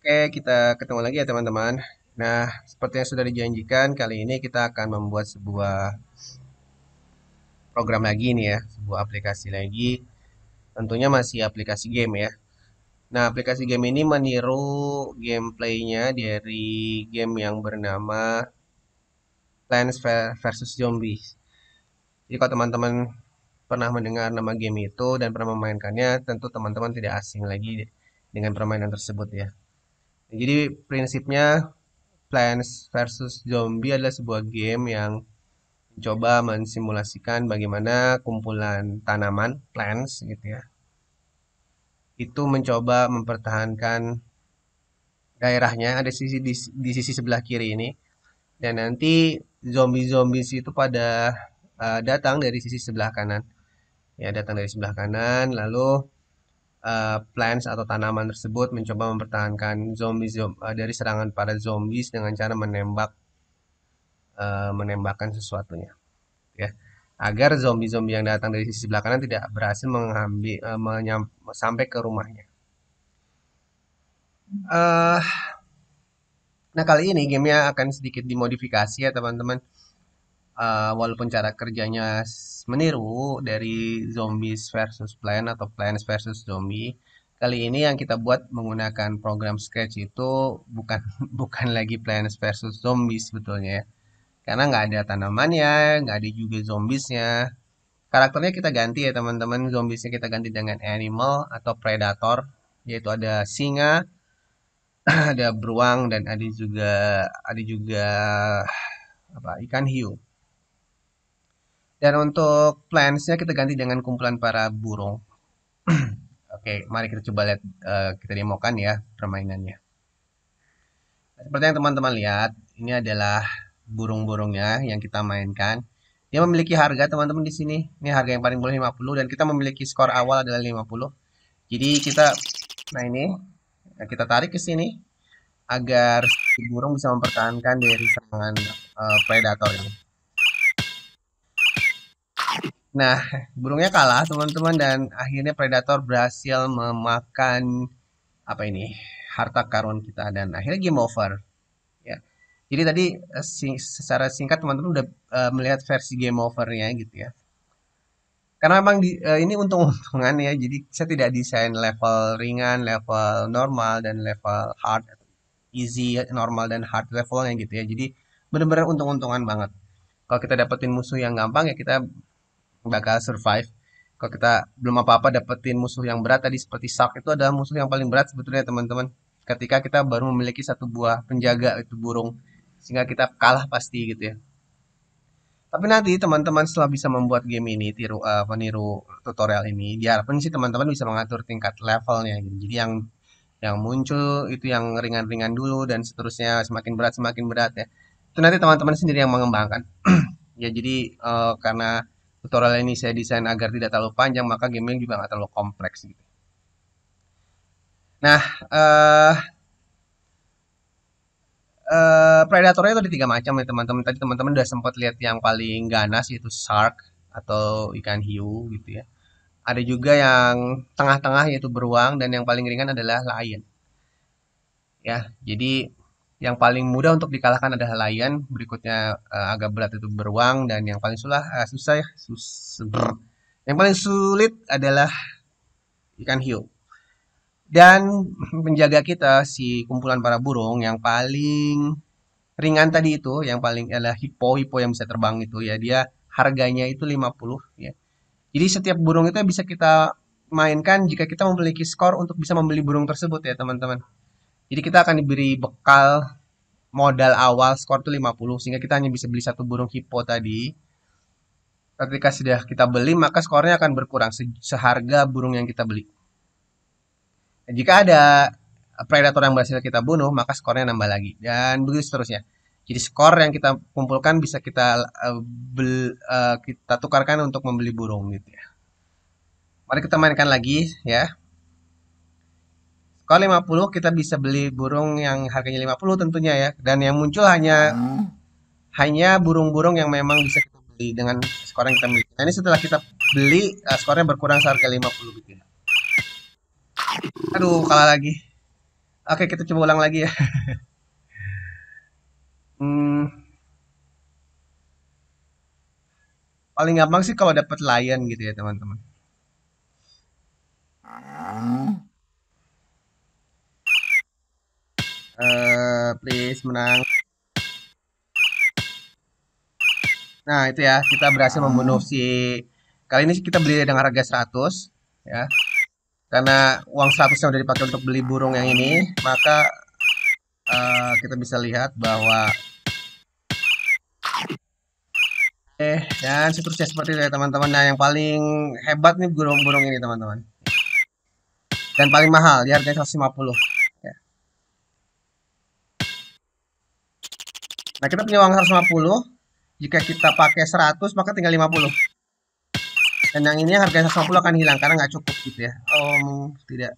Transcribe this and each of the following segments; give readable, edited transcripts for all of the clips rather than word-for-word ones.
Oke, kita ketemu lagi ya teman-teman. Nah, seperti yang sudah dijanjikan, kali ini kita akan membuat sebuah program lagi nih ya, sebuah aplikasi lagi. Tentunya masih aplikasi game ya. Nah, aplikasi game ini meniru gameplaynya dari game yang bernama Plants vs Zombies. Jadi kalau teman-teman pernah mendengar nama game itu dan pernah memainkannya, tentu teman-teman tidak asing lagi dengan permainan tersebut ya. Jadi prinsipnya Plants vs Zombie adalah sebuah game yang mencoba mensimulasikan bagaimana kumpulan tanaman, plants gitu ya, itu mencoba mempertahankan daerahnya ada di sisi sebelah kiri ini, dan nanti zombie-zombies itu pada datang dari sisi sebelah kanan. Ya, datang dari sebelah kanan, lalu plants atau tanaman tersebut mencoba mempertahankan dari serangan para zombies dengan cara menembakkan sesuatunya. Ya, agar zombie-zombie yang datang dari sisi sebelah kanan tidak berhasil mengambil sampai ke rumahnya. Eh, nah kali ini gamenya akan sedikit dimodifikasi ya teman-teman. Walaupun cara kerjanya meniru dari zombies versus plant atau plants versus zombie, kali ini yang kita buat menggunakan program Scratch itu bukan bukan lagi plants versus zombies sebetulnya ya. Karena nggak ada tanamannya, nggak ada juga zombiesnya. Karakternya kita ganti ya teman-teman. Zombiesnya kita ganti dengan animal atau predator, yaitu ada singa, ada beruang dan ada juga apa ikan hiu. Dan untuk plants-nya kita ganti dengan kumpulan para burung. Oke, mari kita coba lihat, kita demokan ya permainannya. Seperti yang teman-teman lihat, ini adalah burung-burungnya yang kita mainkan. Dia memiliki harga teman-teman di sini. Ini harga yang paling murah 50 dan kita memiliki skor awal adalah 50. Jadi nah ini kita tarik ke sini agar si burung bisa mempertahankan dari serangan predator ini. Nah, burungnya kalah teman-teman dan akhirnya predator berhasil memakan apa ini harta karun kita dan akhirnya game over. Ya. Jadi tadi secara singkat teman-teman udah melihat versi game overnya gitu ya. Karena memang ini untung-untungan ya, jadi saya tidak desain level ringan, level normal, dan level hard, easy, normal, dan hard levelnya gitu ya. Jadi benar-benar untung-untungan banget. Kalau kita dapetin musuh yang gampang ya kita bakal survive. Kalau kita belum apa-apa dapetin musuh yang berat tadi seperti shark itu adalah musuh yang paling berat sebetulnya teman-teman. Ketika kita baru memiliki satu buah penjaga itu burung, sehingga kita kalah pasti gitu ya. Tapi nanti teman-teman setelah bisa membuat game ini, meniru tutorial ini, diharapkan sih teman-teman bisa mengatur tingkat levelnya gitu. Jadi yang muncul itu yang ringan-ringan dulu dan seterusnya semakin berat ya. Itu nanti teman-teman sendiri yang mengembangkan. Ya jadi karena tutorial ini saya desain agar tidak terlalu panjang, maka gamenya juga nggak terlalu kompleks gitu. Nah, predatornya itu ada tiga macam ya teman-teman. Tadi teman-teman udah sempat lihat yang paling ganas yaitu shark atau ikan hiu gitu ya. Ada juga yang tengah-tengah yaitu beruang dan yang paling ringan adalah lion. Ya, jadi yang paling mudah untuk dikalahkan adalah lion, berikutnya agak berat itu beruang dan yang paling susah ya, yang paling sulit adalah ikan hiu. Dan penjaga kita si kumpulan para burung yang paling ringan tadi itu, yang paling adalah hipo yang bisa terbang itu ya, dia harganya itu 50 ya. Jadi setiap burung itu bisa kita mainkan jika kita memiliki skor untuk bisa membeli burung tersebut ya teman-teman. Jadi kita akan diberi bekal modal awal skor itu 50 sehingga kita hanya bisa beli satu burung hipo tadi. Ketika sudah kita beli maka skornya akan berkurang seharga burung yang kita beli. Dan jika ada predator yang berhasil kita bunuh maka skornya nambah lagi dan begitu seterusnya. Jadi skor yang kita kumpulkan bisa kita tukarkan untuk membeli burung gitu ya. Mari kita mainkan lagi ya. Skor 50 kita bisa beli burung yang harganya 50 tentunya ya. Dan yang muncul hanya burung-burung yang memang bisa kita beli dengan skor yang kita miliki. Nah, ini setelah kita beli skornya berkurang seharga 50 gitu ya. Aduh, kalah lagi. Oke, kita coba ulang lagi ya. Hmm, paling gampang sih kalau dapat lion gitu ya teman-teman. Please menang. Nah, itu ya, kita berhasil membunuh si kali ini kita beli dengan harga 100 ya. Karena uang 100 yang udah dipakai untuk beli burung yang ini, maka kita bisa lihat bahwa dan seterusnya seperti itu ya teman-teman. Nah, yang paling hebat nih burung-burung ini teman-teman. Dan paling mahal, di harga 150 ya. Nah, kita punya uang 150, jika kita pakai 100 maka tinggal 50. Dan yang ini harga 150 akan hilang karena nggak cukup gitu ya. Tidak.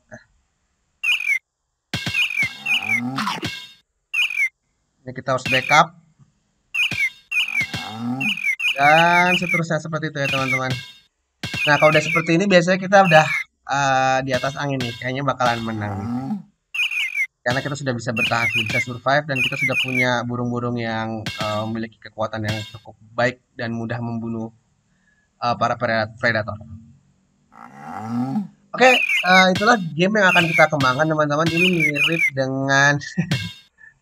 Ini kita harus backup dan seterusnya seperti itu ya teman-teman. Nah, kalau udah seperti ini biasanya kita udah di atas angin nih, kayaknya bakalan menang nih. Karena kita sudah bisa bertahan, sudah bisa survive dan kita sudah punya burung-burung yang memiliki kekuatan yang cukup baik dan mudah membunuh para predator. Oke, itulah game yang akan kita kembangkan teman-teman. Ini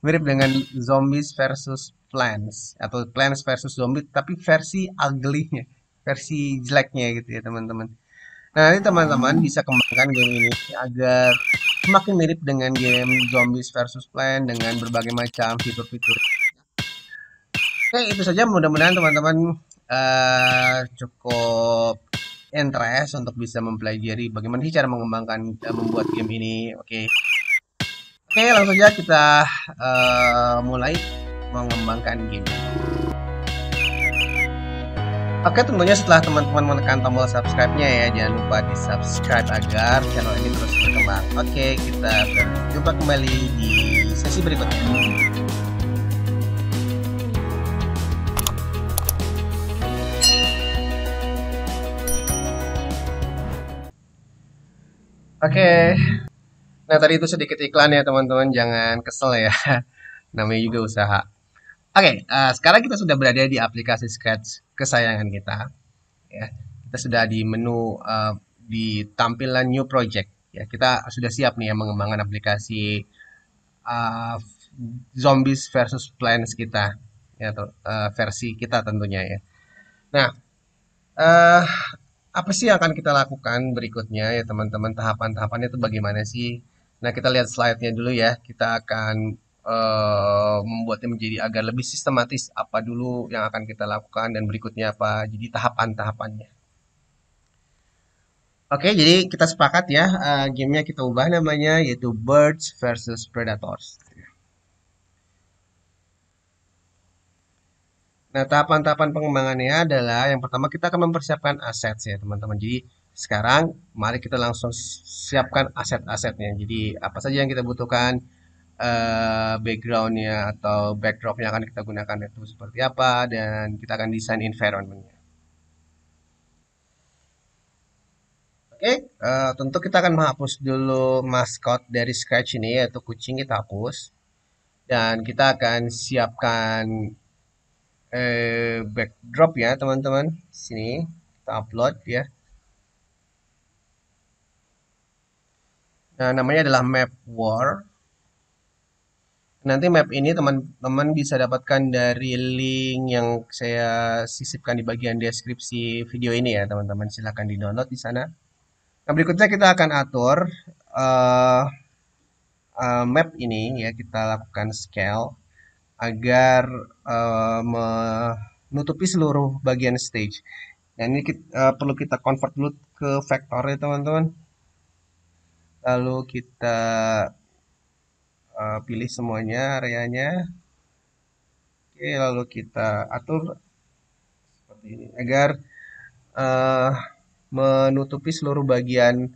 mirip dengan Zombies versus Plants atau Plants versus Zombie tapi versi ugly-nya, versi jeleknya gitu ya teman-teman. Nah, nanti teman-teman bisa kembangkan game ini agar semakin mirip dengan game Zombies versus Plant dengan berbagai macam fitur-fitur. Oke, itu saja. Mudah-mudahan teman-teman cukup interest untuk bisa mempelajari bagaimana sih cara mengembangkan membuat game ini. Oke, langsung saja kita mulai mengembangkan game. Oke, tentunya setelah teman-teman menekan tombol subscribe-nya ya, jangan lupa di subscribe agar channel ini terus berkembang. Oke, kita berjumpa kembali di sesi berikutnya. Oke, nah tadi itu sedikit iklan ya teman-teman, jangan kesel ya, namanya juga usaha. Oke, sekarang kita sudah berada di aplikasi Scratch kesayangan kita. Ya, kita sudah di menu di tampilan New Project. Ya, kita sudah siap nih ya mengembangkan aplikasi uh, Zombies versus Plants kita, ya, versi kita tentunya ya. Nah, uh, apa sih yang akan kita lakukan berikutnya ya teman-teman? Tahapan-tahapannya itu bagaimana sih? Nah, kita lihat slide-nya dulu ya. Kita akan membuatnya menjadi agar lebih sistematis apa dulu yang akan kita lakukan dan berikutnya apa. Jadi tahapan-tahapannya. Oke, jadi kita sepakat ya, gamenya kita ubah namanya yaitu Birds versus Predators. Nah, tahapan-tahapan pengembangannya adalah yang pertama kita akan mempersiapkan aset ya teman-teman. Jadi sekarang mari kita langsung siapkan aset-asetnya. Jadi apa saja yang kita butuhkan, backgroundnya atau backdrop yang akan kita gunakan itu seperti apa dan kita akan desain environmentnya. Oke, tentu kita akan menghapus dulu maskot dari Scratch ini yaitu kucing kita hapus dan kita akan siapkan backdrop ya teman-teman. Sini kita upload ya. Nah, namanya adalah Map War. Nanti map ini teman-teman bisa dapatkan dari link yang saya sisipkan di bagian deskripsi video ini ya teman-teman. Silahkan di-download di sana. Nah, berikutnya kita akan atur uh, map ini ya, kita lakukan scale agar menutupi seluruh bagian stage. Dan ini perlu kita convert dulu ke vektor ya teman-teman. Lalu kita pilih semuanya areanya. Oke, lalu kita atur seperti ini agar uh, menutupi seluruh bagian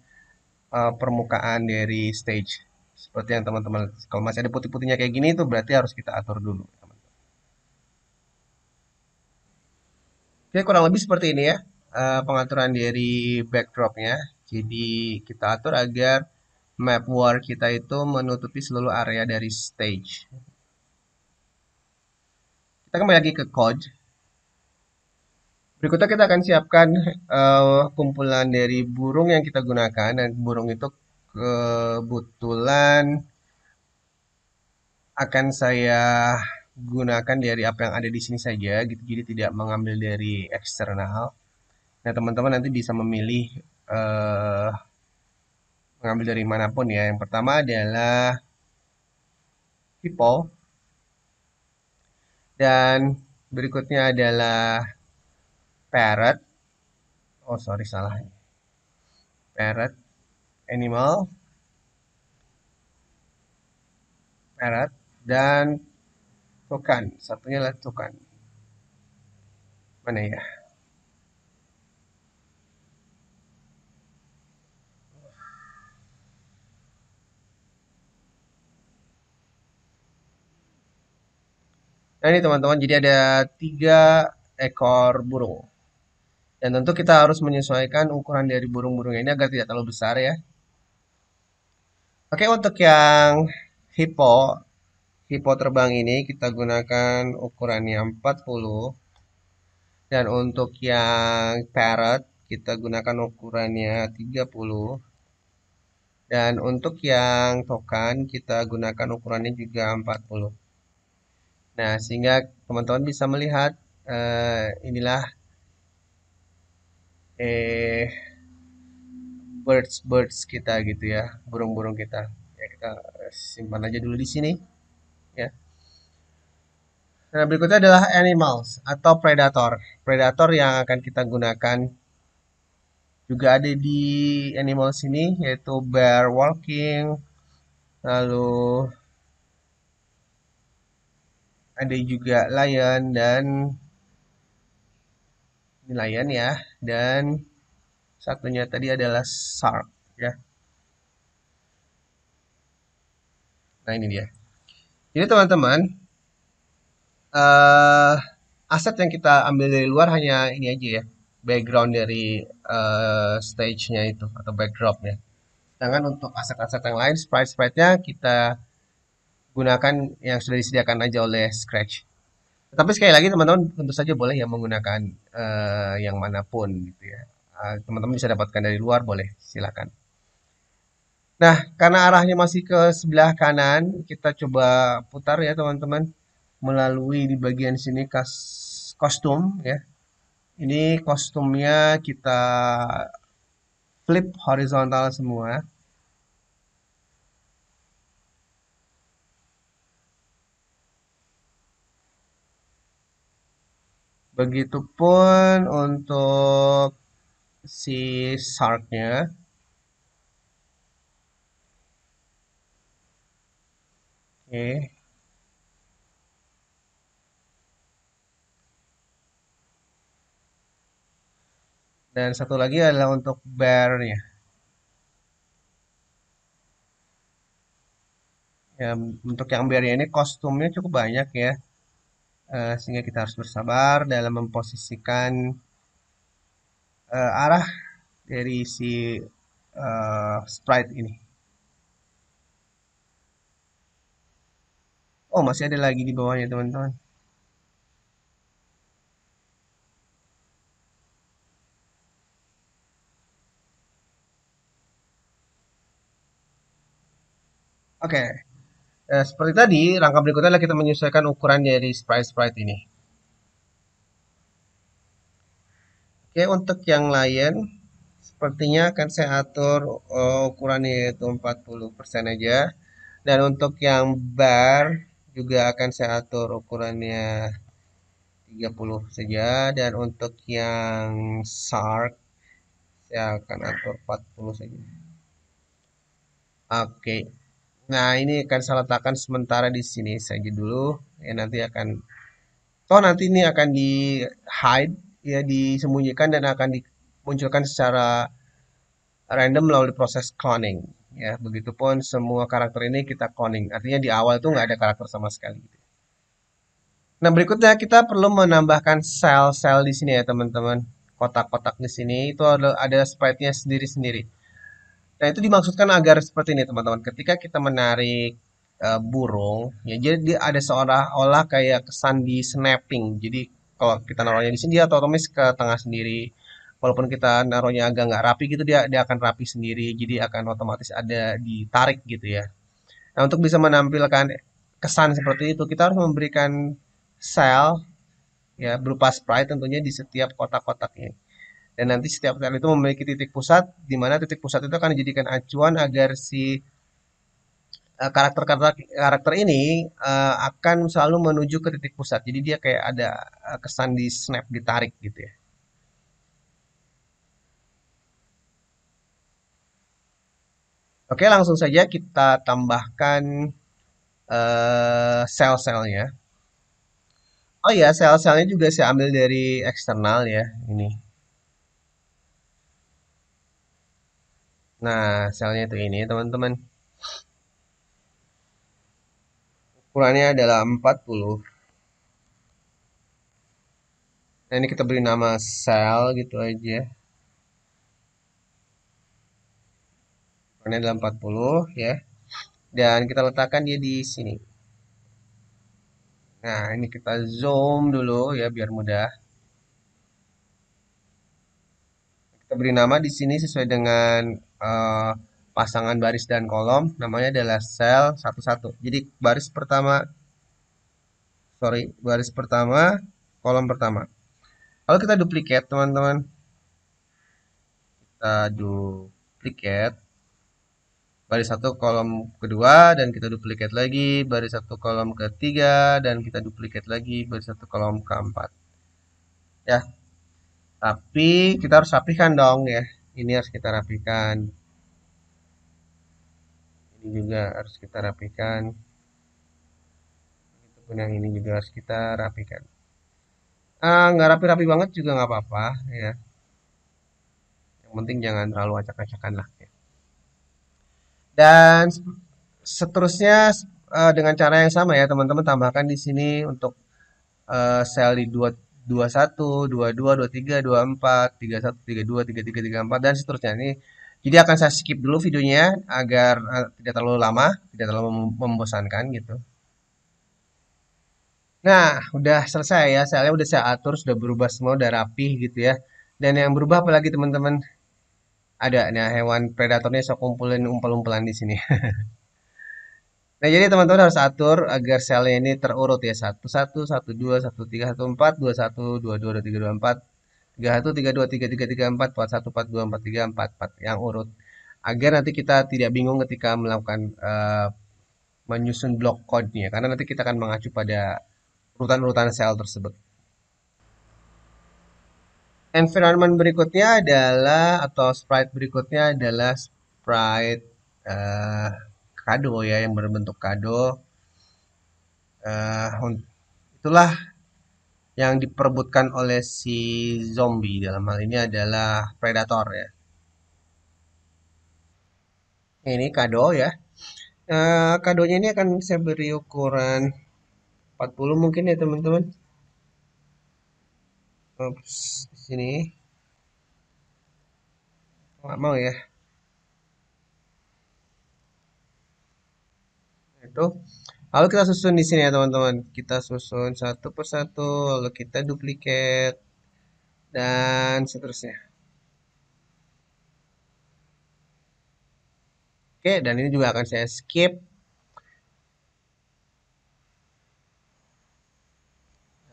permukaan dari stage. Seperti yang teman-teman, kalau masih ada putih-putihnya kayak gini itu berarti harus kita atur dulu. Oke, kurang lebih seperti ini ya pengaturan dari backdropnya. Jadi kita atur agar map war kita itu menutupi seluruh area dari stage. Kita kembali lagi ke code. Berikutnya kita akan siapkan kumpulan dari burung yang kita gunakan, dan burung itu kebetulan akan saya gunakan dari apa yang ada di sini saja gitu. Jadi tidak mengambil dari eksternal. Nah, teman-teman nanti bisa memilih eh, mengambil dari manapun ya. Yang pertama adalah people, dan berikutnya adalah parrot. Oh, sorry, salah. Parrot, animal, parrot, dan tukan. Satunya adalah tukan. Mana ya? Nah, ini teman-teman, jadi ada 3 ekor burung. Dan tentu kita harus menyesuaikan ukuran dari burung-burung ini agar tidak terlalu besar ya. Oke, untuk yang hippo, hippo terbang ini kita gunakan ukurannya 40. Dan untuk yang parrot, kita gunakan ukurannya 30. Dan untuk yang tokan, kita gunakan ukurannya juga 40. Nah, sehingga teman-teman bisa melihat inilah eh birds kita gitu ya, burung-burung kita. Ya, kita simpan aja dulu di sini ya. Nah, berikutnya adalah animals atau predator. Predator yang akan kita gunakan juga ada di animals ini, yaitu bear walking, lalu ada juga lion, dan ini lion ya, dan satunya tadi adalah shark ya. Nah, ini dia. Jadi teman-teman, eh aset yang kita ambil dari luar hanya ini aja ya, background dari stage-nya itu atau backdrop-nya. Sedangkan untuk aset-aset yang lain, sprite-sprite-nya kita gunakan yang sudah disediakan aja oleh Scratch. Tapi sekali lagi teman-teman tentu saja boleh ya menggunakan yang manapun gitu ya. Teman-teman bisa dapatkan dari luar, boleh, silakan. Nah, karena arahnya masih ke sebelah kanan, kita coba putar ya teman-teman melalui di bagian sini kostum ya. Ini kostumnya kita flip horizontal semua. Begitupun untuk si sharknya. Oke. Dan satu lagi adalah untuk bear-nya. Ya, untuk yang bear-nya ini kostumnya cukup banyak ya. Sehingga kita harus bersabar dalam memposisikan arah dari si sprite ini. Oh, masih ada lagi di bawahnya, teman-teman. Oke, seperti tadi, langkah berikutnya adalah kita menyesuaikan ukuran dari sprite-sprite ini. Oke, untuk yang lion, sepertinya akan saya atur ukurannya yaitu 40% aja. Dan untuk yang bar juga akan saya atur ukurannya 30 saja. Dan untuk yang shark, saya akan atur 40 saja. Oke. Nah, ini akan saya letakkan sementara di sini saja dulu. Ya, nanti akan nanti ini akan di hide ya, disembunyikan dan akan dimunculkan secara random melalui proses cloning. Ya, begitupun semua karakter ini kita cloning. Artinya di awal itu nggak ada karakter sama sekali. Nah, berikutnya kita perlu menambahkan sel-sel di sini ya, teman-teman. Kotak-kotak di sini itu ada sprite-nya sendiri-sendiri. Nah, itu dimaksudkan agar seperti ini, teman-teman. Ketika kita menarik burung, ya jadi dia ada seolah-olah kayak kesan di snapping. Jadi kalau kita naruhnya di sini dia otomatis ke tengah sendiri. Walaupun kita naruhnya agak nggak rapi gitu, dia dia akan rapi sendiri. Jadi akan otomatis ada ditarik gitu ya. Nah, untuk bisa menampilkan kesan seperti itu, kita harus memberikan sel ya berupa sprite tentunya di setiap kotak-kotaknya. Dan nanti setiap sel itu memiliki titik pusat, di mana titik pusat itu akan dijadikan acuan agar si karakter ini akan selalu menuju ke titik pusat. Jadi dia kayak ada kesan di snap, ditarik gitu ya. Oke, langsung saja kita tambahkan sel-selnya. Oh ya, sel-selnya juga saya ambil dari eksternal ya, ini. Nah, selnya itu ini, teman-teman. Ukurannya adalah 40. Nah, ini kita beri nama sel gitu aja. Ukurannya adalah 40 ya. Dan kita letakkan dia di sini. Nah, ini kita zoom dulu ya biar mudah. Kita beri nama di sini sesuai dengan eh, pasangan baris dan kolom. Namanya adalah sel satu satu. Jadi baris pertama, kolom pertama. Kalau kita duplikat, teman-teman, kita duplikat baris satu kolom kedua dan kita duplikat lagi baris satu kolom ketiga dan kita duplikat lagi baris satu kolom keempat. Ya, tapi kita harus rapikan dong ya. Ini harus kita rapikan. Ini juga harus kita rapikan. Begitupun yang ini juga harus kita rapikan. Nggak rapi-rapi banget juga nggak apa-apa ya. Yang penting jangan terlalu acak-acakan lah ya. Dan seterusnya dengan cara yang sama ya teman-teman tambahkan di sini untuk sel di 21, 22, 23, 24, 31, 32, 33, 34 dan seterusnya. Ini jadi akan saya skip dulu videonya agar tidak terlalu lama, tidak terlalu membosankan gitu. Nah, udah selesai ya. Selnya udah saya atur, sudah berubah semua, udah rapih gitu ya. Dan yang berubah apalagi teman-teman? Ada, nah hewan predatornya saya kumpulin umpel-umpelan di sini. Nah, jadi teman-teman harus atur agar selnya ini terurut ya. Satu satu, satu dua, satu tiga, satu empat, dua satu, dua dua, dua tiga, dua empat, tiga satu, tiga dua, tiga tiga, tiga empat, empat satu, empat dua, empat tiga, empat empat yang urut. Agar nanti kita tidak bingung ketika melakukan menyusun blok code-nya. Karena nanti kita akan mengacu pada urutan-urutan sel tersebut. Environment berikutnya adalah atau sprite berikutnya adalah sprite eh, kado ya yang berbentuk kado. Eh, itulah yang diperebutkan oleh si zombie dalam hal ini adalah predator ya. Ini kado ya. Kadonya ini akan saya beri ukuran 40 mungkin ya teman-teman. Ups, di sini nggak mau ya. Itu. Lalu kita susun di sini ya teman-teman. Kita susun satu persatu, lalu kita duplikat dan seterusnya. Oke, dan ini juga akan saya skip.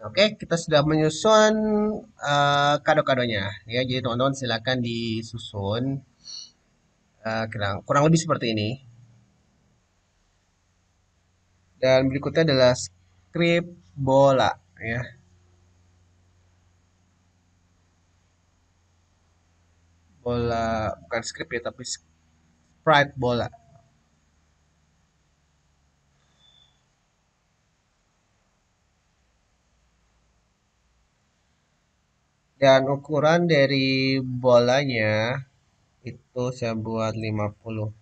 Oke, kita sudah menyusun kado-kadonya. Ya, jadi teman-teman silakan disusun. Kurang lebih seperti ini. Dan berikutnya adalah script bola. Ya, bola bukan script ya, tapi sprite bola. Dan ukuran dari bolanya itu saya buat 50.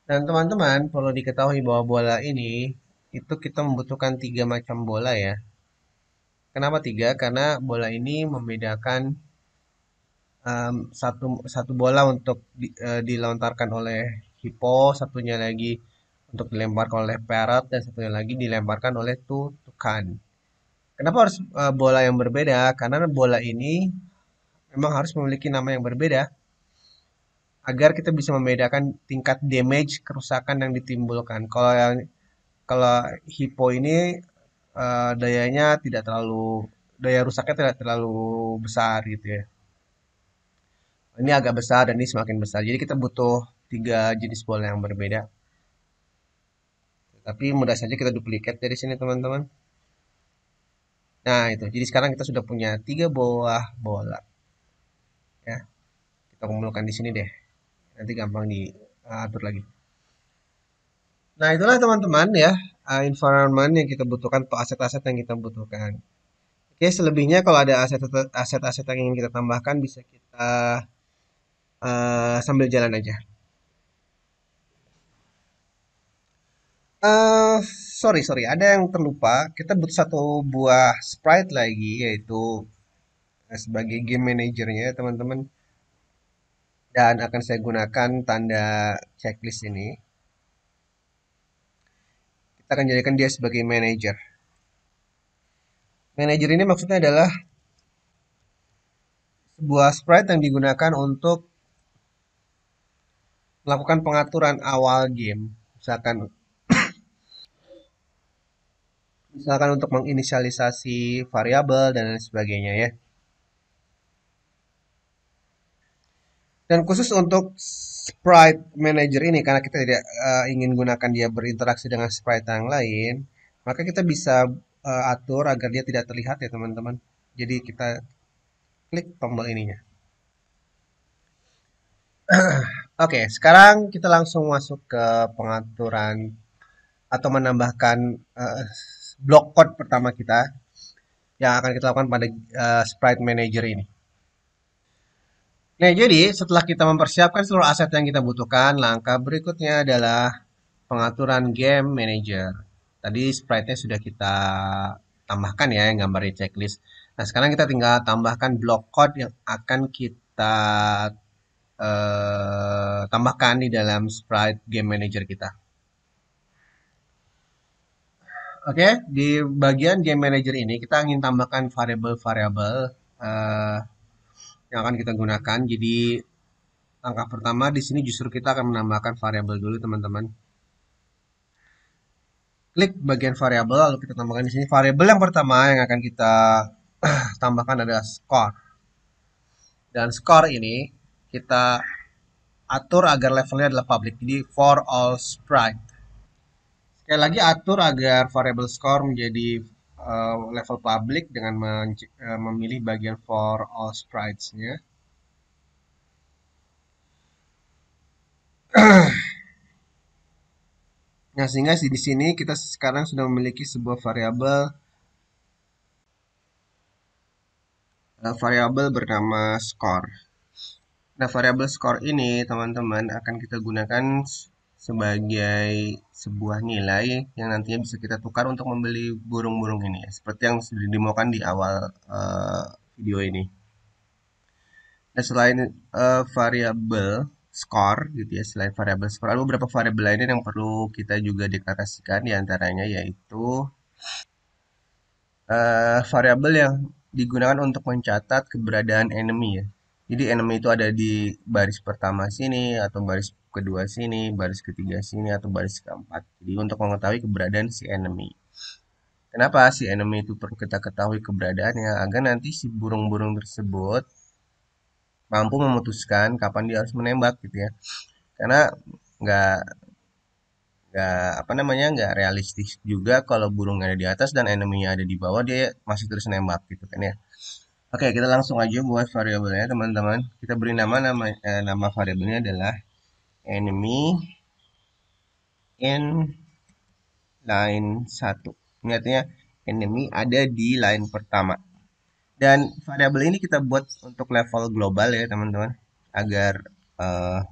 Dan teman-teman perlu diketahui bahwa bola ini itu kita membutuhkan tiga macam bola ya. Kenapa tiga? Karena bola ini membedakan satu satu bola untuk dilontarkan oleh hippo, satunya lagi untuk dilemparkan oleh parrot, dan satunya lagi dilemparkan oleh tukan. Kenapa harus bola yang berbeda? Karena bola ini memang harus memiliki nama yang berbeda agar kita bisa membedakan tingkat damage kerusakan yang ditimbulkan. Kalau hippo ini dayanya tidak terlalu daya rusaknya tidak terlalu besar gitu ya. Ini agak besar dan ini semakin besar. Jadi kita butuh tiga jenis bola yang berbeda. Tapi mudah saja kita duplikat dari sini teman-teman. Nah itu. Jadi sekarang kita sudah punya tiga buah bola. Ya, kita kumpulkan di sini deh. Nanti gampang diatur lagi. Nah itulah teman-teman ya, environment yang kita butuhkan atau aset-aset yang kita butuhkan. Oke, selebihnya kalau ada aset-aset yang ingin kita tambahkan bisa kita sambil jalan aja. Eh, sorry, ada yang terlupa. Kita butuh satu buah sprite lagi, yaitu sebagai game manajernya, teman-teman. Dan akan saya gunakan tanda checklist ini. Kita akan jadikan dia sebagai manager. Manager ini maksudnya adalah sebuah sprite yang digunakan untuk melakukan pengaturan awal game. Misalkan, misalkan untuk menginisialisasi variabel dan lain sebagainya ya. Dan khusus untuk sprite manager ini, karena kita tidak ingin gunakan dia berinteraksi dengan sprite yang lain, maka kita bisa atur agar dia tidak terlihat ya teman-teman. Jadi kita klik tombol ininya. Oke, sekarang kita langsung masuk ke pengaturan atau menambahkan blok code pertama kita yang akan kita lakukan pada sprite manager ini. Nah, jadi setelah kita mempersiapkan seluruh aset yang kita butuhkan, langkah berikutnya adalah pengaturan game manager. Tadi sprite-nya sudah kita tambahkan ya, yang gambar di checklist. Nah, sekarang kita tinggal tambahkan blok code yang akan kita tambahkan di dalam sprite game manager kita. Oke, di bagian game manager ini kita ingin tambahkan variabel-variabel eh, yang akan kita gunakan. Jadi langkah pertama di sini justru kita akan menambahkan variabel dulu teman-teman. Klik bagian variabel lalu kita tambahkan di sini. Variabel yang pertama yang akan kita tambahkan adalah score. Dan score ini kita atur agar levelnya adalah public. Jadi for all sprite. Sekali lagi atur agar variable score menjadi level public dengan memilih bagian for all sprites-nya. Nah, sehingga di sini kita sekarang sudah memiliki sebuah variabel bernama score. Nah, variabel score ini teman-teman akan kita gunakan sebagai sebuah nilai yang nantinya bisa kita tukar untuk membeli burung-burung ini ya, seperti yang sudah dimaukan di awal video ini. Nah, selain variabel score gitu ya, selain variabel score, ada beberapa variabel lainnya yang perlu kita juga deklarasikan diantaranya yaitu variabel yang digunakan untuk mencatat keberadaan enemy ya. Jadi enemy itu ada di baris pertama sini, atau baris kedua sini, baris ketiga sini, atau baris keempat. Jadi untuk mengetahui keberadaan si enemy. Kenapa si enemy itu perlu kita ketahui keberadaannya? Agar nanti si burung-burung tersebut mampu memutuskan kapan dia harus menembak gitu ya. Karena nggak nggak apa namanya nggak realistis juga kalau burung ada di atas dan enemy-nya ada di bawah dia masih terus nembak gitu kan ya. Oke, kita langsung aja buat variabelnya teman-teman. Kita beri nama variabelnya adalah enemy in line satu. Ini artinya enemy ada di line pertama. Dan variabel ini kita buat untuk level global ya teman-teman, agar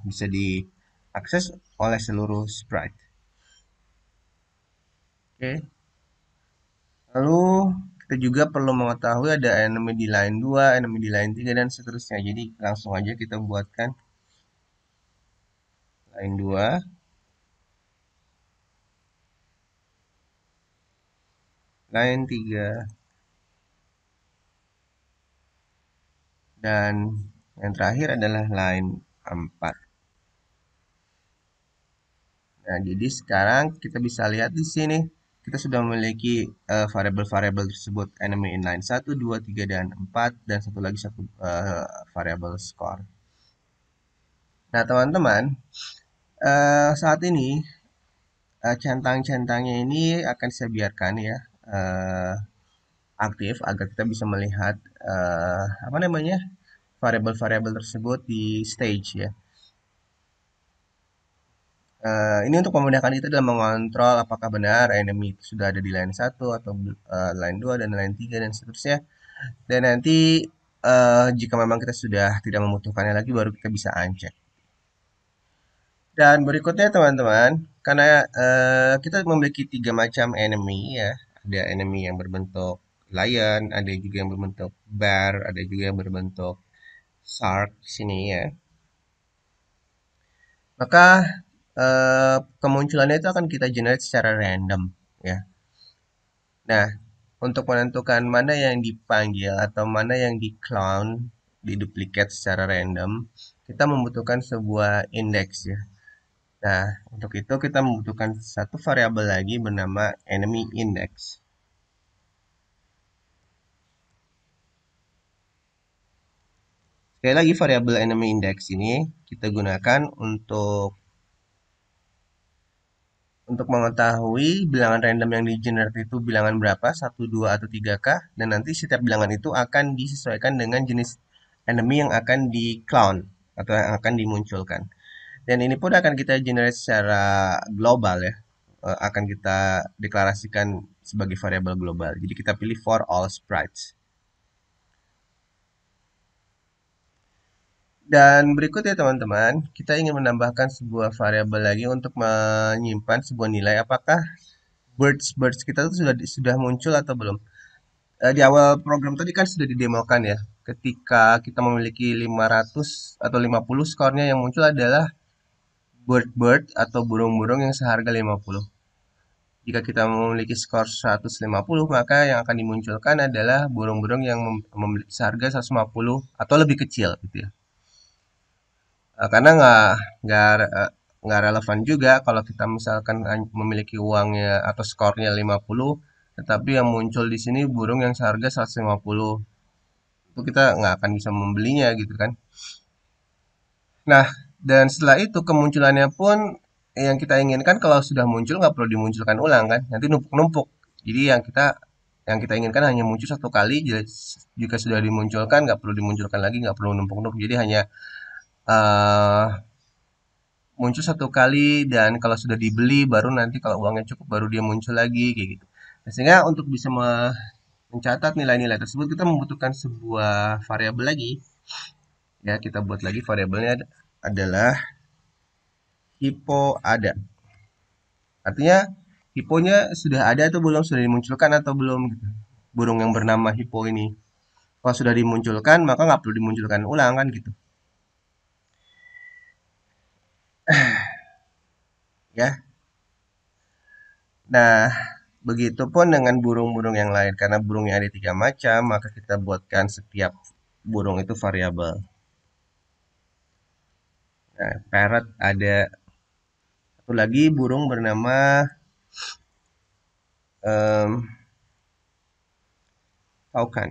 bisa diakses oleh seluruh sprite. Oke, lalu kita juga perlu mengetahui ada enemy di line 2, enemy di line 3 dan seterusnya. Jadi langsung aja kita buatkan line 2, line 3, dan yang terakhir adalah line 4. Nah, jadi sekarang kita bisa lihat di sini kita sudah memiliki variabel-variabel tersebut enemy inline 1, 2, 3 dan 4 dan satu lagi variabel score. Nah, teman-teman, saat ini centang-centangnya ini akan saya biarkan ya aktif agar kita bisa melihat apa namanya variabel-variabel tersebut di stage ya. Ini untuk memudahkan kita dalam mengontrol apakah benar enemy itu sudah ada di line 1 atau line 2 dan line 3 dan seterusnya. Dan nanti jika memang kita sudah tidak membutuhkannya lagi baru kita bisa uncheck. Dan berikutnya teman-teman, karena kita memiliki tiga macam enemy ya. Ada enemy yang berbentuk lion, ada juga yang berbentuk bear, ada juga yang berbentuk shark di sini ya. Maka kemunculannya itu akan kita generate secara random ya. Nah, untuk menentukan mana yang dipanggil atau mana yang di-clone, diduplikat secara random, kita membutuhkan sebuah indeks ya. Nah, untuk itu kita membutuhkan satu variabel lagi bernama enemy index. Sekali lagi variabel enemy index ini kita gunakan untuk mengetahui bilangan random yang di-generate itu bilangan berapa, 1, 2, atau 3K, dan nanti setiap bilangan itu akan disesuaikan dengan jenis enemy yang akan di-clone atau yang akan dimunculkan. Dan ini pun akan kita generate secara global ya, akan kita deklarasikan sebagai variabel global. Jadi kita pilih for all sprites. Dan berikut ya teman-teman, kita ingin menambahkan sebuah variabel lagi untuk menyimpan sebuah nilai apakah birds kita itu sudah muncul atau belum. Di awal program tadi kan sudah didemokan ya. Ketika kita memiliki 500 atau 50 skornya yang muncul adalah bird atau burung-burung yang seharga 50. Jika kita memiliki skor 150, maka yang akan dimunculkan adalah burung-burung yang memiliki seharga 150 atau lebih kecil gitu ya. Karena nggak relevan juga kalau kita misalkan memiliki uangnya atau skornya 50, tetapi yang muncul di sini burung yang seharga 150. Itu kita nggak akan bisa membelinya gitu kan. Nah, dan setelah itu kemunculannya pun yang kita inginkan kalau sudah muncul nggak perlu dimunculkan ulang kan, nanti numpuk-numpuk. Jadi yang kita inginkan hanya muncul satu kali, jika sudah dimunculkan nggak perlu dimunculkan lagi, nggak perlu numpuk-numpuk. Jadi hanya uh, muncul satu kali dan kalau sudah dibeli baru nanti kalau uangnya cukup baru dia muncul lagi kayak gitu. Nah, sehingga untuk bisa mencatat nilai-nilai tersebut kita membutuhkan sebuah variabel lagi. Ya, kita buat lagi variabelnya adalah hippo ada. Artinya hipponya sudah ada atau belum, sudah dimunculkan atau belum gitu. Burung yang bernama hippo ini. Kalau sudah dimunculkan maka nggak perlu dimunculkan ulang kan gitu. Ya. Nah, begitupun dengan burung-burung yang lain. Karena burungnya ada tiga macam, maka kita buatkan setiap burung itu variabel. Nah, parrot ada satu lagi burung bernama um, falcon.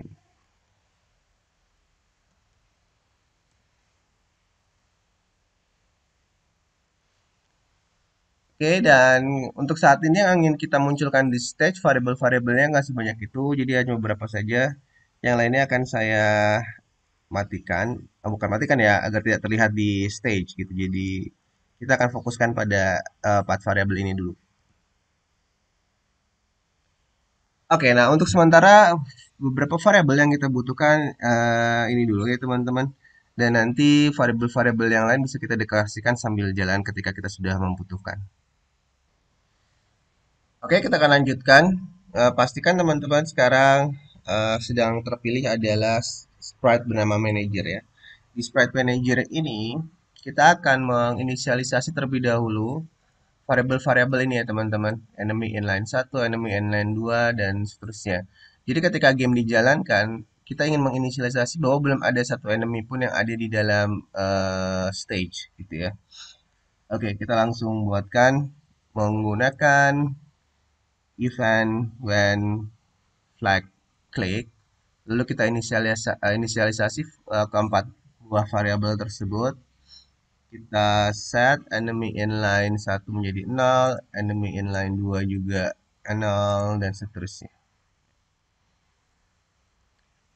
Oke, dan untuk saat ini yang ingin kita munculkan di stage variabel-variabelnya nggak sebanyak itu, jadi hanya beberapa saja. Yang lainnya akan saya matikan, bukan matikan ya, agar tidak terlihat di stage gitu. Jadi kita akan fokuskan pada 4 variabel ini dulu. Oke, nah untuk sementara beberapa variabel yang kita butuhkan ini dulu ya teman-teman. Dan nanti variabel-variabel yang lain bisa kita deklarasikan sambil jalan ketika kita sudah membutuhkan. Oke, kita akan lanjutkan. Pastikan teman-teman sekarang sedang terpilih adalah sprite bernama manager ya. Di sprite manager ini kita akan menginisialisasi terlebih dahulu variabel-variabel ini ya teman-teman. Enemy inline satu, enemy inline 2 dan seterusnya. Jadi ketika game dijalankan, kita ingin menginisialisasi bahwa belum ada satu enemy pun yang ada di dalam stage gitu ya. Oke, kita langsung buatkan menggunakan event when flag click. Lalu kita inisialisasi keempat buah variabel tersebut. Kita set enemy inline satu menjadi 0, enemy inline 2 juga 0, dan seterusnya.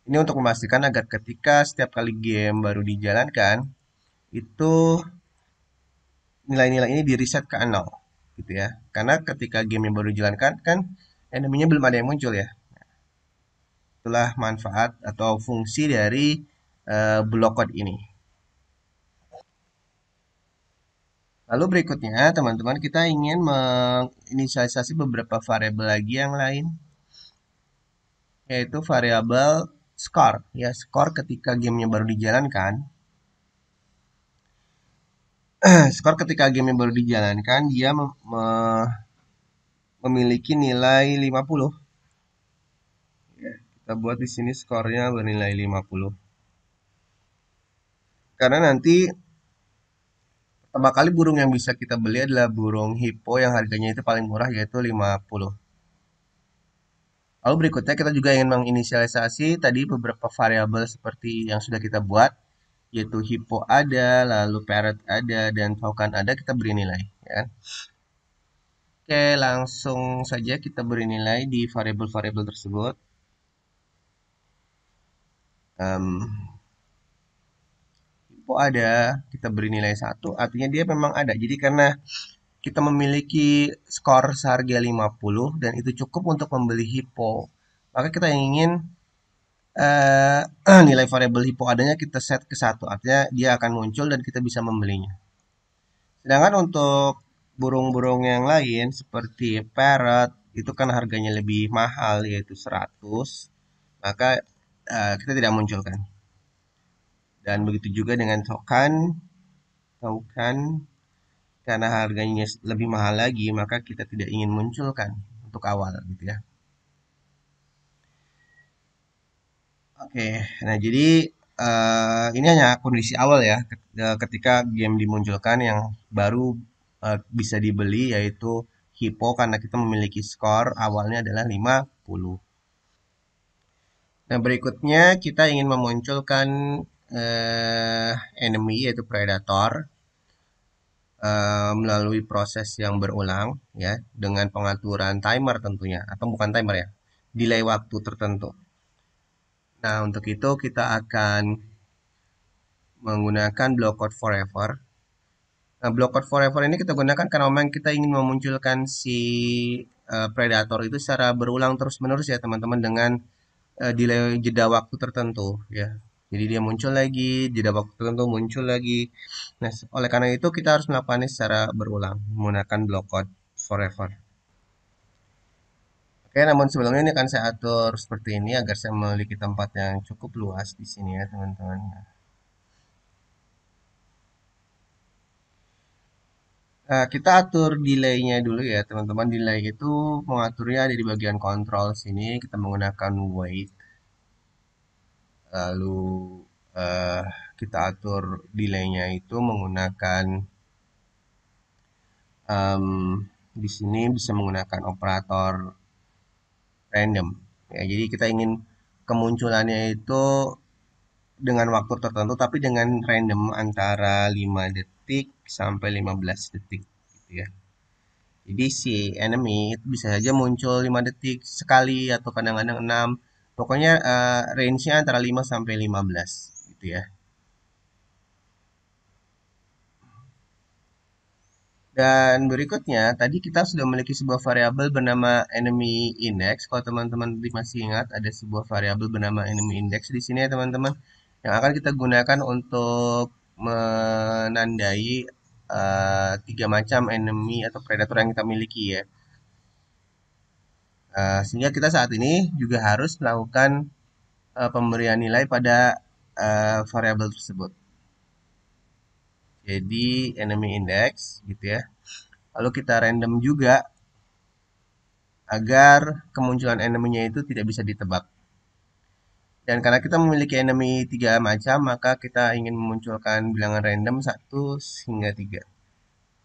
Ini untuk memastikan agar ketika setiap kali game baru dijalankan, itu nilai-nilai ini di reset ke 0 gitu ya. Karena ketika game yang baru dijalankan kan enemy-nya belum ada yang muncul ya. Itulah manfaat atau fungsi dari block code ini. Lalu berikutnya, teman-teman, kita ingin menginisialisasi beberapa variabel lagi yang lain, yaitu variabel score. Ya, score ketika gamenya baru dijalankan. Skor ketika game yang baru dijalankan, dia memiliki nilai 50. Ya, kita buat di sini skornya bernilai 50. Karena nanti pertama kali burung yang bisa kita beli adalah burung hippo yang harganya itu paling murah yaitu 50. Lalu berikutnya kita juga ingin menginisialisasi tadi beberapa variabel seperti yang sudah kita buat, yaitu hippo ada, lalu parrot ada, dan token ada, kita beri nilai. Ya. Oke, langsung saja kita beri nilai di variabel-variabel tersebut. Hippo ada, kita beri nilai 1, artinya dia memang ada. Jadi karena kita memiliki skor seharga 50 dan itu cukup untuk membeli hippo, maka kita ingin eh, nilai variabel hippo adanya kita set ke 1, artinya dia akan muncul dan kita bisa membelinya. Sedangkan untuk burung-burung yang lain seperti parrot itu kan harganya lebih mahal yaitu 100, maka kita tidak munculkan. Dan begitu juga dengan token, token karena harganya lebih mahal lagi, maka kita tidak ingin munculkan untuk awal gitu ya. Oke, nah jadi ini hanya kondisi awal ya, ketika game dimunculkan yang baru bisa dibeli yaitu Hippo karena kita memiliki skor awalnya adalah 50. Nah berikutnya kita ingin memunculkan eh, enemy yaitu predator melalui proses yang berulang ya dengan pengaturan timer tentunya atau bukan timer ya, delay waktu tertentu. Nah, untuk itu kita akan menggunakan blockout forever. Nah, blockout forever ini kita gunakan karena memang kita ingin memunculkan si predator itu secara berulang terus-menerus ya teman-teman dengan delay jeda waktu tertentu ya. Jadi dia muncul lagi, jeda waktu tertentu muncul lagi. Nah, oleh karena itu kita harus melakukannya secara berulang menggunakan blockout forever. Oke, namun sebelumnya ini akan saya atur seperti ini agar saya memiliki tempat yang cukup luas di sini ya teman-teman. Nah, kita atur delay-nya dulu ya, teman-teman. Delay itu mengaturnya ada di bagian kontrol sini. Kita menggunakan wait. Lalu eh, kita atur delay-nya itu menggunakan em, di sini bisa menggunakan operator random. Ya, jadi kita ingin kemunculannya itu dengan waktu tertentu, tapi dengan random antara 5 detik sampai 15 detik. Gitu ya. Jadi si enemy itu bisa saja muncul 5 detik sekali atau kadang-kadang 6. Pokoknya range-nya antara 5 sampai 15 gitu ya. Dan berikutnya, tadi kita sudah memiliki sebuah variabel bernama enemy index. Kalau teman-teman masih ingat, ada sebuah variabel bernama enemy index di sini ya teman-teman, yang akan kita gunakan untuk menandai tiga macam enemy atau predator yang kita miliki ya. Sehingga kita saat ini juga harus melakukan pemberian nilai pada variabel tersebut. Jadi enemy index gitu ya. Lalu kita random juga agar kemunculan enemy-nya itu tidak bisa ditebak. Dan karena kita memiliki enemy 3 macam, maka kita ingin memunculkan bilangan random 1 hingga 3.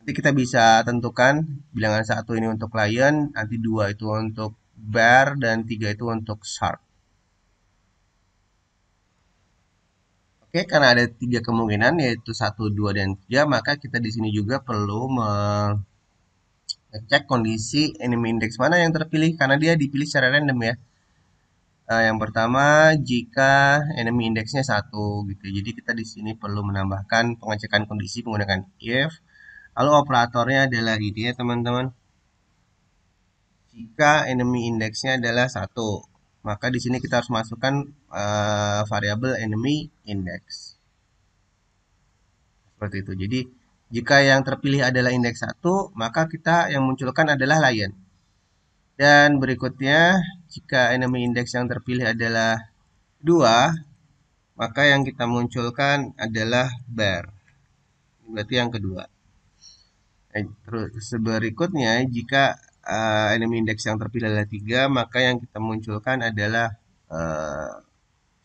Nanti kita bisa tentukan bilangan 1 ini untuk lion, nanti 2 itu untuk bear, dan 3 itu untuk shark. Oke, karena ada 3 kemungkinan, yaitu 1, 2, dan 3, maka kita di sini juga perlu mengecek kondisi enemy index mana yang terpilih, karena dia dipilih secara random ya. Yang pertama, jika enemy indexnya 1 gitu. Jadi kita di sini perlu menambahkan pengecekan kondisi menggunakan if. Lalu operatornya adalah ini ya teman-teman. Jika enemy indexnya adalah 1, maka di sini kita harus masukkan variabel enemy index. Seperti itu. Jadi jika yang terpilih adalah indeks 1, maka kita yang munculkan adalah lion. Dan berikutnya, jika enemy index yang terpilih adalah 2, maka yang kita munculkan adalah bear. Berarti yang kedua. Terus berikutnya, jika enemy index yang terpilih adalah 3, maka yang kita munculkan adalah uh,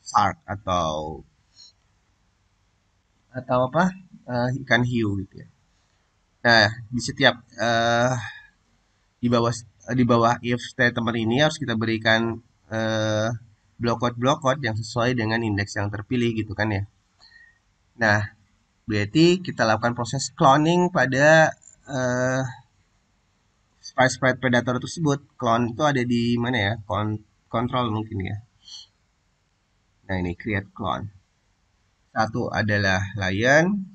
shark atau apa? Ikan hiu gitu ya. Nah, di setiap di bawah di bawah if statement ini harus kita berikan uh, block code yang sesuai dengan indeks yang terpilih gitu kan ya. Nah, berarti kita lakukan proses cloning pada uh, sprite predator tersebut. Clone itu ada di mana ya? Control mungkin ya. Nah, ini create clone. Satu adalah lion,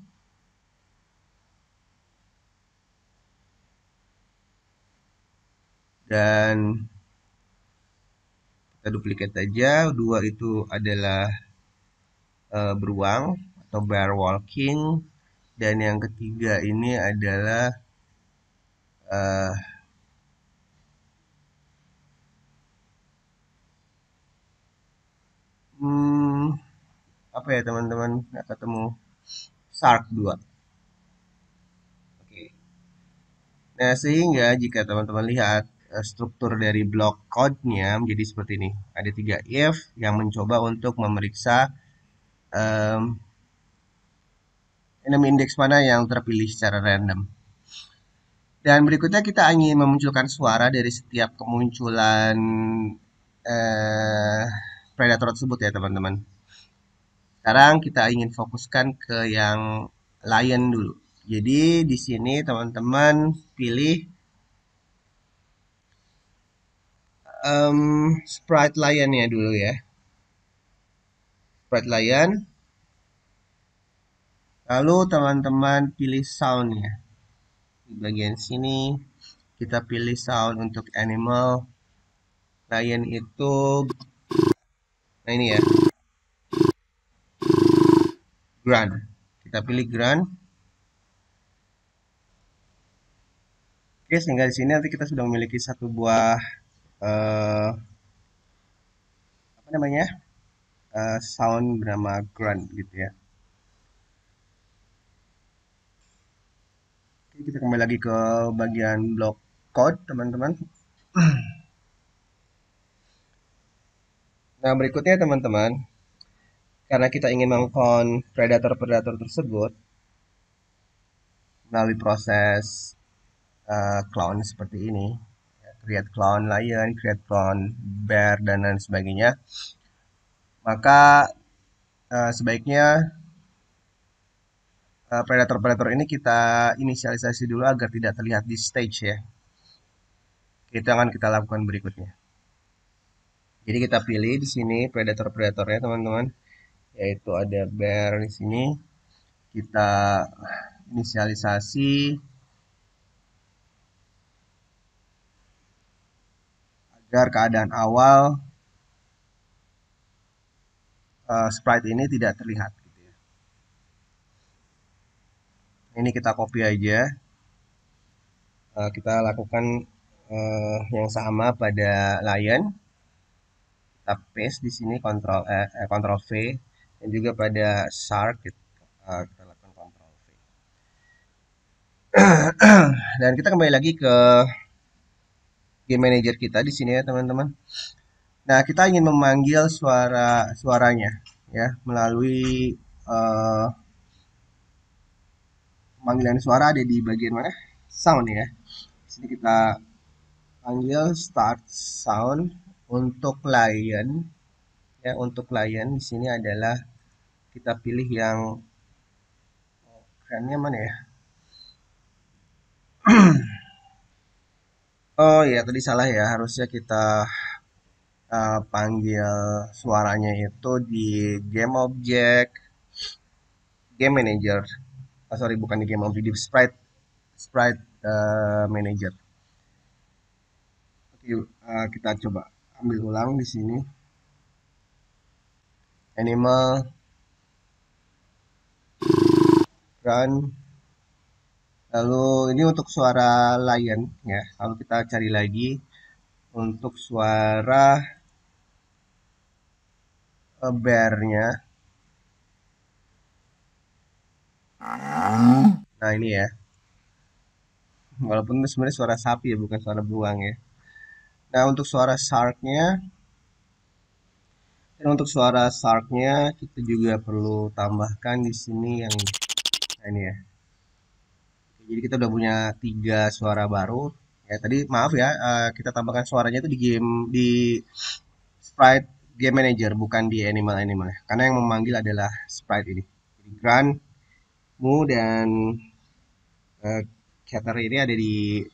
dan kita duplikat aja. Dua itu adalah beruang atau bear walking, dan yang ketiga ini adalah uh, hmm, apa ya teman-teman, nggak ketemu, shark 2. Oke. Nah, sehingga jika teman-teman lihat struktur dari blok code-nya menjadi seperti ini. Ada 3 if yang mencoba untuk memeriksa um, enemy index mana yang terpilih secara random. Dan berikutnya kita ingin memunculkan suara dari setiap kemunculan eh, predator tersebut ya teman-teman. Sekarang kita ingin fokuskan ke yang lion dulu. Jadi di sini teman-teman pilih sprite lion ya dulu ya. Sprite lion. Lalu teman-teman pilih soundnya. Di bagian sini kita pilih sound untuk animal. Lion itu, nah ini ya, grunt. Kita pilih grunt. Oke, sehingga di sini nanti kita sudah memiliki satu buah eh, apa namanya, sound bernama grunt gitu ya. Oke, kita kembali lagi ke bagian block code teman-teman. Nah berikutnya teman-teman, karena kita ingin mengclone predator-predator tersebut melalui proses clone seperti ini, create clone lion, create clone bear, dan lain sebagainya, maka sebaiknya predator-predator ini kita inisialisasi dulu agar tidak terlihat di stage ya. Itu akan kita lakukan berikutnya. Jadi kita pilih di sini predator-predatornya teman-teman, yaitu ada bear di sini. Kita inisialisasi agar keadaan awal sprite ini tidak terlihat. Gitu ya. Ini kita copy aja. Kita lakukan yang sama pada Lion, kita paste di sini Ctrl V, dan juga pada Shark kita lakukan Ctrl V. Dan kita kembali lagi ke game manager kita di sini ya teman-teman. Nah, kita ingin memanggil suaranya ya melalui panggilan suara ada di bagian mana? Sound ya. Di sini kita panggil start sound untuk client ya, untuk client di sini adalah kita pilih yang kayaknya mana ya? Oh ya, tadi salah ya. Harusnya kita panggil suaranya itu di game object, game manager. Oh, sorry, bukan di game object, di sprite sprite manager. Oke, kita coba ambil ulang di sini. Animal run. Lalu ini untuk suara lion ya. Lalu kita cari lagi untuk suara bear-nya. Nah ini ya. Walaupun itu sebenarnya suara sapi ya, bukan suara beruang ya. Nah untuk suara shark-nya, dan untuk suara shark-nya kita juga perlu tambahkan di sini yang ini. Nah ini ya. Jadi kita udah punya 3 suara baru. Ya tadi maaf ya, kita tambahkan suaranya itu di game di sprite game manager bukan di animal ya. Karena yang memanggil adalah sprite ini. Jadi Grant, Mu dan Cater ini ada di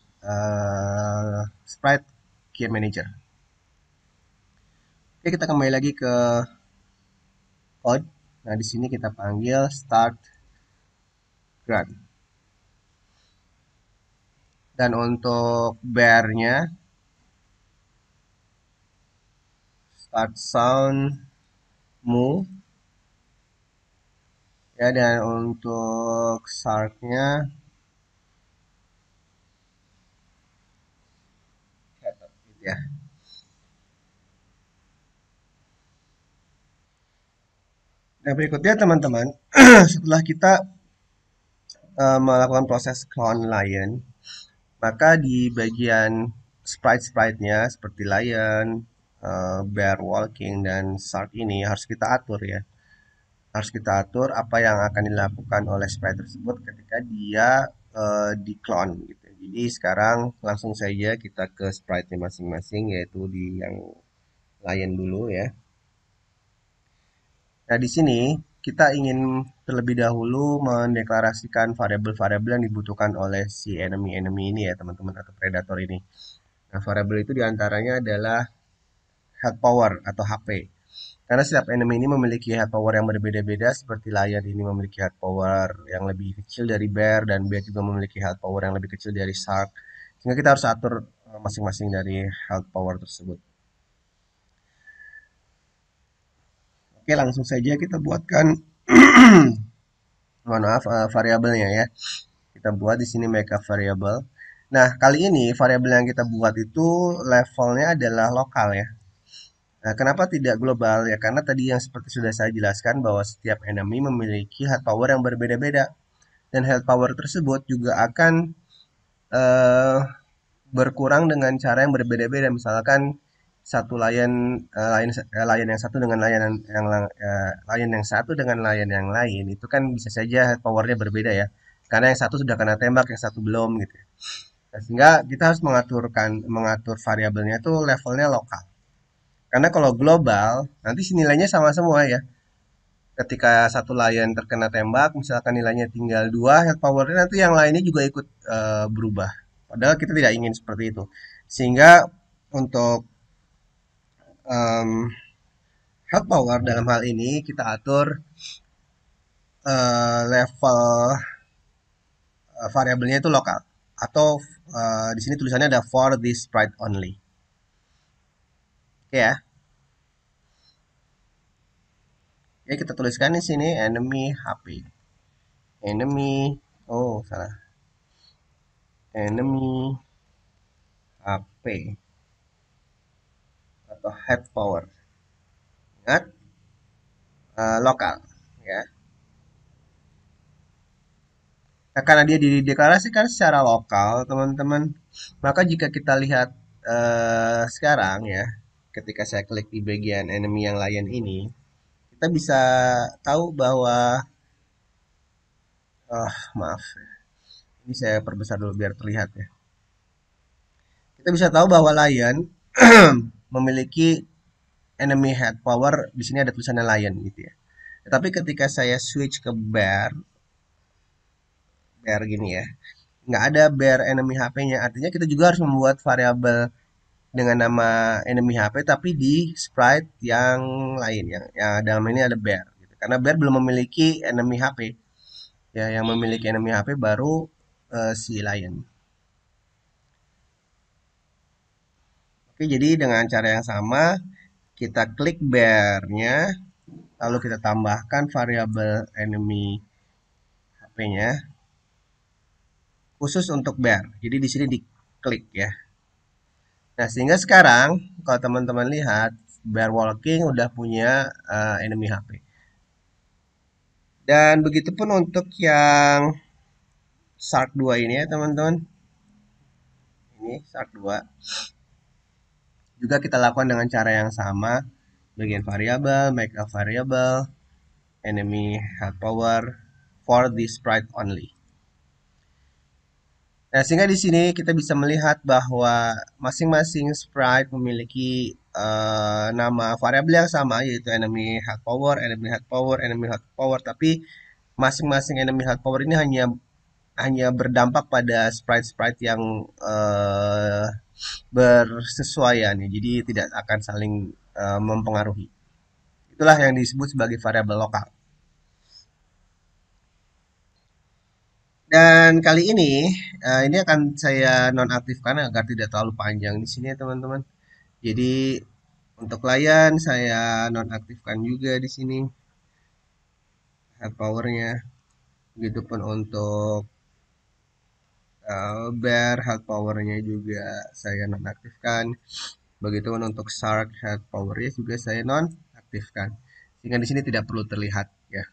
sprite game manager. Oke, kita kembali lagi ke code. Nah, di sini kita panggil start Grant. Dan untuk bear-nya start sound Mu ya, dan untuk shark-nya Cater gitu ya. Nah, berikutnya teman-teman, setelah kita melakukan proses clone lion, maka di bagian sprite-sprite-nya seperti lion, bear walking, dan shark ini harus kita atur ya. Harus kita atur apa yang akan dilakukan oleh sprite tersebut ketika dia di clone gitu. Jadi sekarang langsung saja kita ke sprite-nya masing-masing, yaitu di yang lion dulu ya. Nah, di sini kita ingin terlebih dahulu mendeklarasikan variabel-variabel yang dibutuhkan oleh si enemy-enemy ini ya, teman-teman, atau predator ini. Nah, variabel itu diantaranya adalah health power atau HP. Karena setiap enemy ini memiliki health power yang berbeda-beda, seperti lion ini memiliki health power yang lebih kecil dari bear, dan bear juga memiliki health power yang lebih kecil dari shark. Sehingga kita harus atur masing-masing dari health power tersebut. Oke, langsung saja kita buatkan mohon maaf variabelnya ya. Kita buat di sini makeup variable. Nah, kali ini variabel yang kita buat itu levelnya adalah lokal ya. Nah, kenapa tidak global ya? Karena tadi yang seperti sudah saya jelaskan bahwa setiap enemy memiliki health power yang berbeda-beda, dan health power tersebut juga akan eh, berkurang dengan cara yang berbeda-beda. Misalkan satu lion yang satu dengan lion yang satu dengan lion yang lain itu kan bisa saja health powernya berbeda ya. Karena yang satu sudah kena tembak, yang satu belum gitu. Nah, sehingga kita harus mengatur variabelnya itu levelnya lokal. Karena kalau global, nanti si nilainya sama semua ya. Ketika satu lion terkena tembak, misalkan nilainya tinggal 2 health powernya, nanti yang lainnya juga ikut berubah. Padahal kita tidak ingin seperti itu. Sehingga untuk um, health power dalam hal ini kita atur level variabelnya itu lokal. Atau di sini tulisannya ada for this sprite only. Oke ya. Ya, kita tuliskan di sini enemy HP. Enemy, oh salah. Enemy HP atau head power. Ingat, lokal ya. Nah, karena dia dideklarasikan secara lokal, teman-teman, maka jika kita lihat sekarang ya, ketika saya klik di bagian enemy yang lain ini, kita bisa tahu bahwa, maaf, ini saya perbesar dulu biar terlihat ya. Kita bisa tahu bahwa Lion memiliki enemy head power, di sini ada tulisannya Lion gitu ya. Tapi ketika saya switch ke bear gini ya, nggak ada bear enemy HP-nya. Artinya kita juga harus membuat variabel dengan nama enemy HP tapi di sprite yang lain yang ya dalam ini ada bear gitu. Karena bear belum memiliki enemy HP. Ya, yang memiliki enemy HP baru si Lion. Oke, jadi dengan cara yang sama kita klik bear-nya lalu kita tambahkan variabel enemy HP-nya khusus untuk bear. Jadi di sini diklik ya. Nah, sehingga sekarang kalau teman-teman lihat bear walking udah punya enemy HP. Dan begitu pun untuk yang Shark 2 ini ya teman-teman. Ini Shark 2. Juga kita lakukan dengan cara yang sama. Bagian variabel, make a variable, enemy head power for this sprite only. Nah, sehingga di sini kita bisa melihat bahwa masing-masing sprite memiliki nama variabel yang sama yaitu enemy head power, enemy head power, enemy head power, tapi masing-masing enemy head power ini hanya berdampak pada sprite-sprite yang bersesuaian ya. Jadi tidak akan saling mempengaruhi. Itulah yang disebut sebagai variabel lokal. Dan kali ini akan saya nonaktifkan agar tidak terlalu panjang di sini ya teman-teman. Jadi untuk layar saya nonaktifkan juga di sini head powernya. Begitupun untuk bear head powernya juga saya nonaktifkan. Begitupun untuk shark head powernya juga saya nonaktifkan. Sehingga di sini tidak perlu terlihat ya.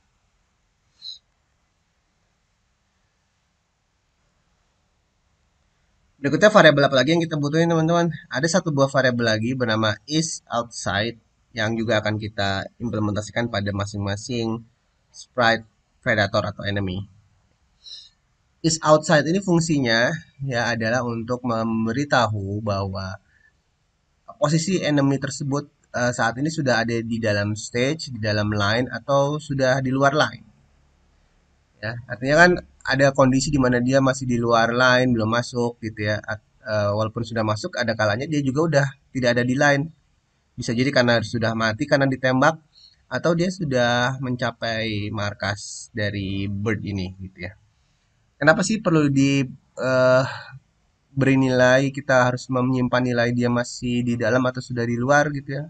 Berikutnya variabel apa lagi yang kita butuhin teman-teman? Ada satu buah variabel lagi bernama is outside yang juga akan kita implementasikan pada masing-masing sprite predator atau enemy. Is outside ini fungsinya ya adalah untuk memberitahu bahwa posisi enemy tersebut saat ini sudah ada di dalam stage, di dalam line atau sudah di luar line. Ya, artinya kan ada kondisi di mana dia masih di luar line, belum masuk gitu ya. Walaupun sudah masuk, ada kalanya dia juga udah tidak ada di line. Bisa jadi karena sudah mati karena ditembak atau dia sudah mencapai markas dari bird ini gitu ya. Kenapa sih perlu di beri nilai kita harus menyimpan nilai dia masih di dalam atau sudah di luar gitu ya.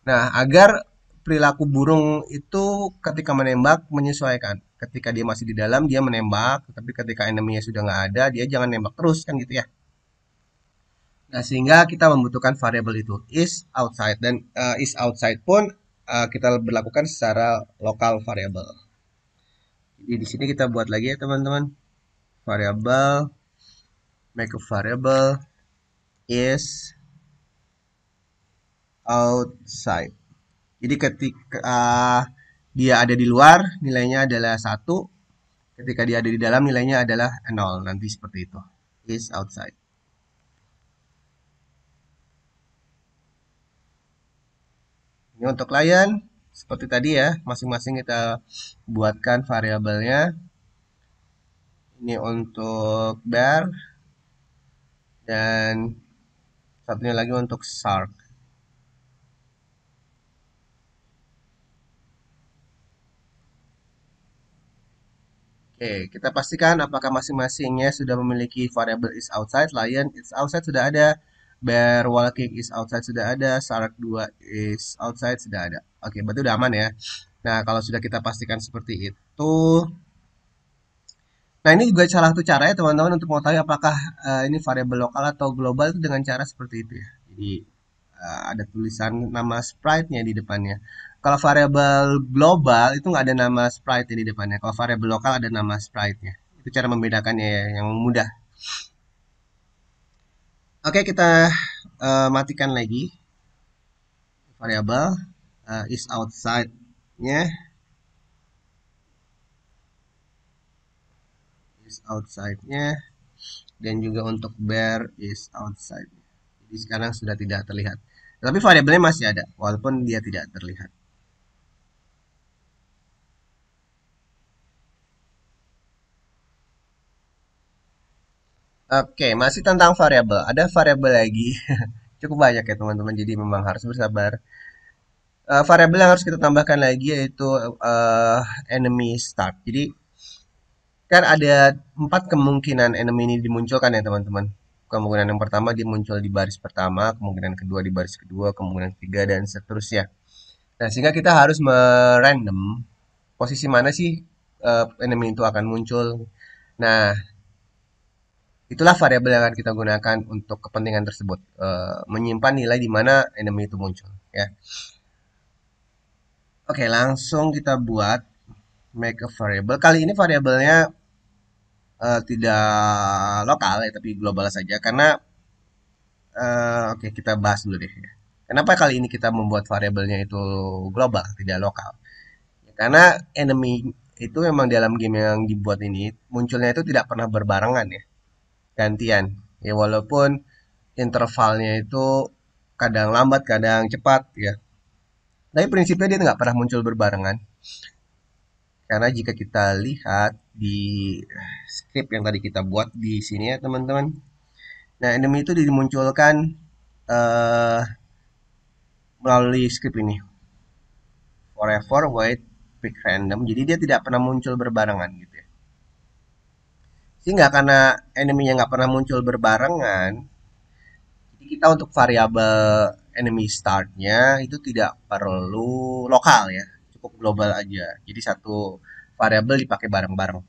Nah, agar perilaku burung itu ketika menembak menyesuaikan. Ketika dia masih di dalam, dia menembak. Tapi ketika enemy-nya sudah nggak ada, dia jangan nembak terus kan gitu ya. Nah, sehingga kita membutuhkan variabel itu is outside dan is outside pun kita berlakukan secara lokal variabel. Jadi di sini kita buat lagi ya teman-teman. Variabel make a variable is outside. Jadi ketika dia ada di luar, nilainya adalah satu. Ketika dia ada di dalam, nilainya adalah 0. Nanti seperti itu. Is outside. Ini untuk lion. Seperti tadi ya, masing-masing kita buatkan variabelnya. Ini untuk bear. Dan satunya lagi untuk shark. Oke, kita pastikan apakah masing-masingnya sudah memiliki variabel is outside, lion is outside sudah ada, bear walking is outside sudah ada, shark 2 is outside sudah ada. Oke, berarti udah aman ya. Nah, kalau sudah kita pastikan seperti itu, Nah, ini juga salah satu cara ya teman-teman untuk mengetahui apakah ini variabel lokal atau global itu dengan cara seperti itu ya. Jadi ada tulisan nama sprite-nya di depannya. Kalau variabel global itu nggak ada nama sprite di depannya. Kalau variabel lokal ada nama sprite-nya. Itu cara membedakannya ya, yang mudah. Oke, kita matikan lagi variabel is outside-nya, is outside-nya, dan juga untuk bear is outside. Jadi sekarang sudah tidak terlihat. Tapi variabelnya masih ada, walaupun dia tidak terlihat. Oke, masih tentang variabel. Ada variabel lagi, cukup banyak ya teman-teman. Jadi memang harus bersabar. Variabel yang harus kita tambahkan lagi yaitu enemy start. Jadi kan ada 4 kemungkinan enemy ini dimunculkan ya teman-teman. Kemungkinan yang pertama dia muncul di baris pertama, kemungkinan kedua di baris kedua, kemungkinan ketiga dan seterusnya. Nah, sehingga kita harus merandom posisi mana sih enemy itu akan muncul. Nah, itulah variabel yang akan kita gunakan untuk kepentingan tersebut, menyimpan nilai di mana enemy itu muncul, ya. Oke, langsung kita buat make a variable. Kali ini variabelnya tidak lokal ya, tapi global saja. Karena oke kita bahas dulu deh. Ya. Kenapa kali ini kita membuat variabelnya itu global, tidak lokal? Ya, karena enemy itu memang dalam game yang dibuat ini munculnya itu tidak pernah berbarengan ya, gantian. Ya walaupun intervalnya itu kadang lambat, kadang cepat ya. Tapi prinsipnya dia nggak pernah muncul berbarengan. Karena jika kita lihat di script yang tadi kita buat di sini ya teman-teman. Nah, enemy itu dimunculkan eh, melalui script ini. Forever wait pick random. Jadi dia tidak pernah muncul berbarengan gitu ya. Sehingga karena enemy yang nggak pernah muncul berbarengan, jadi kita untuk variabel enemy startnya itu tidak perlu lokal ya, cukup global aja. Jadi satu variabel dipakai bareng-bareng.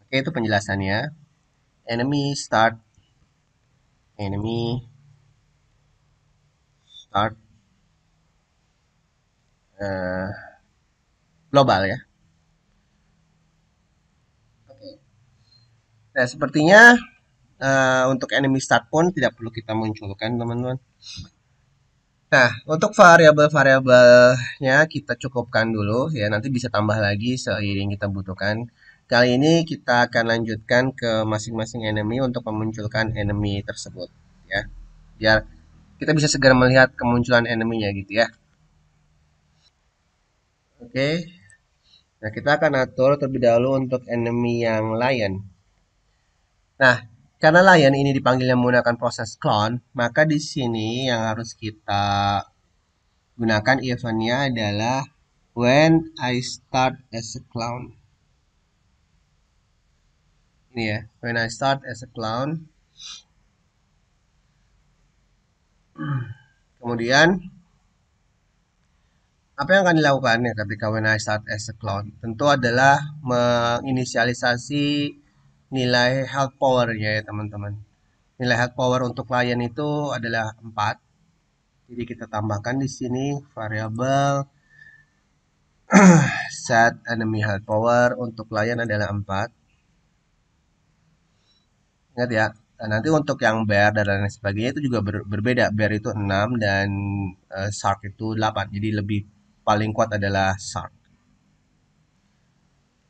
Oke, itu penjelasannya. Enemy start, enemy start eh, global ya. Nah, sepertinya untuk enemy start pun tidak perlu kita munculkan, teman-teman. Nah, untuk variabel-variabelnya kita cukupkan dulu ya, nanti bisa tambah lagi seiring kita butuhkan. Kali ini kita akan lanjutkan ke masing-masing enemy untuk memunculkan enemy tersebut ya. Biar kita bisa segera melihat kemunculan enemy-nya gitu ya. Oke. Nah, kita akan atur terlebih dahulu untuk enemy yang lion. Nah, karena lion ini dipanggilnya menggunakan proses clone, maka di sini yang harus kita gunakan eventnya adalah when I start as a clown. Ini ya, when I start as a clown. Kemudian apa yang akan dilakukan ya ketika when I start as a clown? Tentu adalah menginisialisasi nilai health power-nya ya teman-teman. Nilai health power untuk client itu adalah 4. Jadi kita tambahkan di sini variabel set enemy health power untuk client adalah 4. Ingat ya. Nah, nanti untuk yang bear dan lain sebagainya itu juga berbeda. Bear itu 6 dan shark itu 8. Jadi lebih paling kuat adalah shark.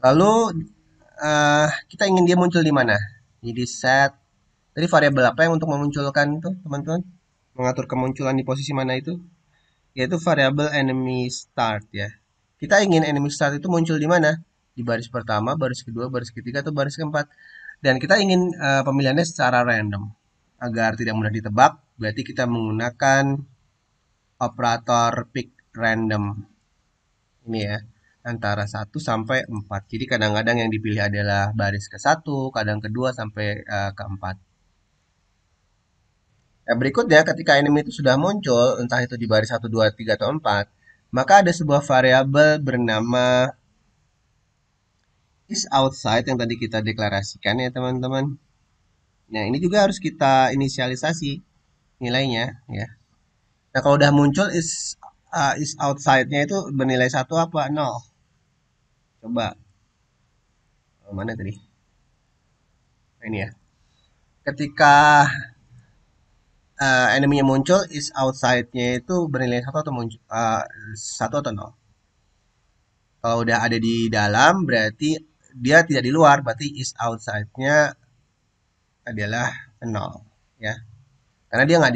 Lalu kita ingin dia muncul di mana? Jadi set. Tadi variabel apa yang untuk memunculkan itu, teman-teman? Mengatur kemunculan di posisi mana itu? Yaitu variabel enemy start ya. Kita ingin enemy start itu muncul di mana? Di baris pertama, baris kedua, baris ketiga, atau baris keempat. Dan kita ingin pemilihannya secara random. Agar tidak mudah ditebak, berarti kita menggunakan operator pick random. Ini ya, antara 1 sampai 4. Jadi kadang-kadang yang dipilih adalah baris ke-1, kadang kedua sampai ke-4. Nah, berikutnya ketika enemy itu sudah muncul, entah itu di baris 1, 2, 3, atau 4, maka ada sebuah variabel bernama is outside yang tadi kita deklarasikan ya teman-teman. Nah, ini juga harus kita inisialisasi nilainya ya. Nah, kalau udah muncul is outside-nya itu bernilai satu apa? Nol. Coba mana tadi? Nah, ini ya. Ketika enemy-nya muncul, is outside-nya itu bernilai satu atau muncul satu atau nol. Kalau udah ada di dalam, berarti dia tidak di luar, berarti is outside-nya adalah nol, ya. Karena dia nggak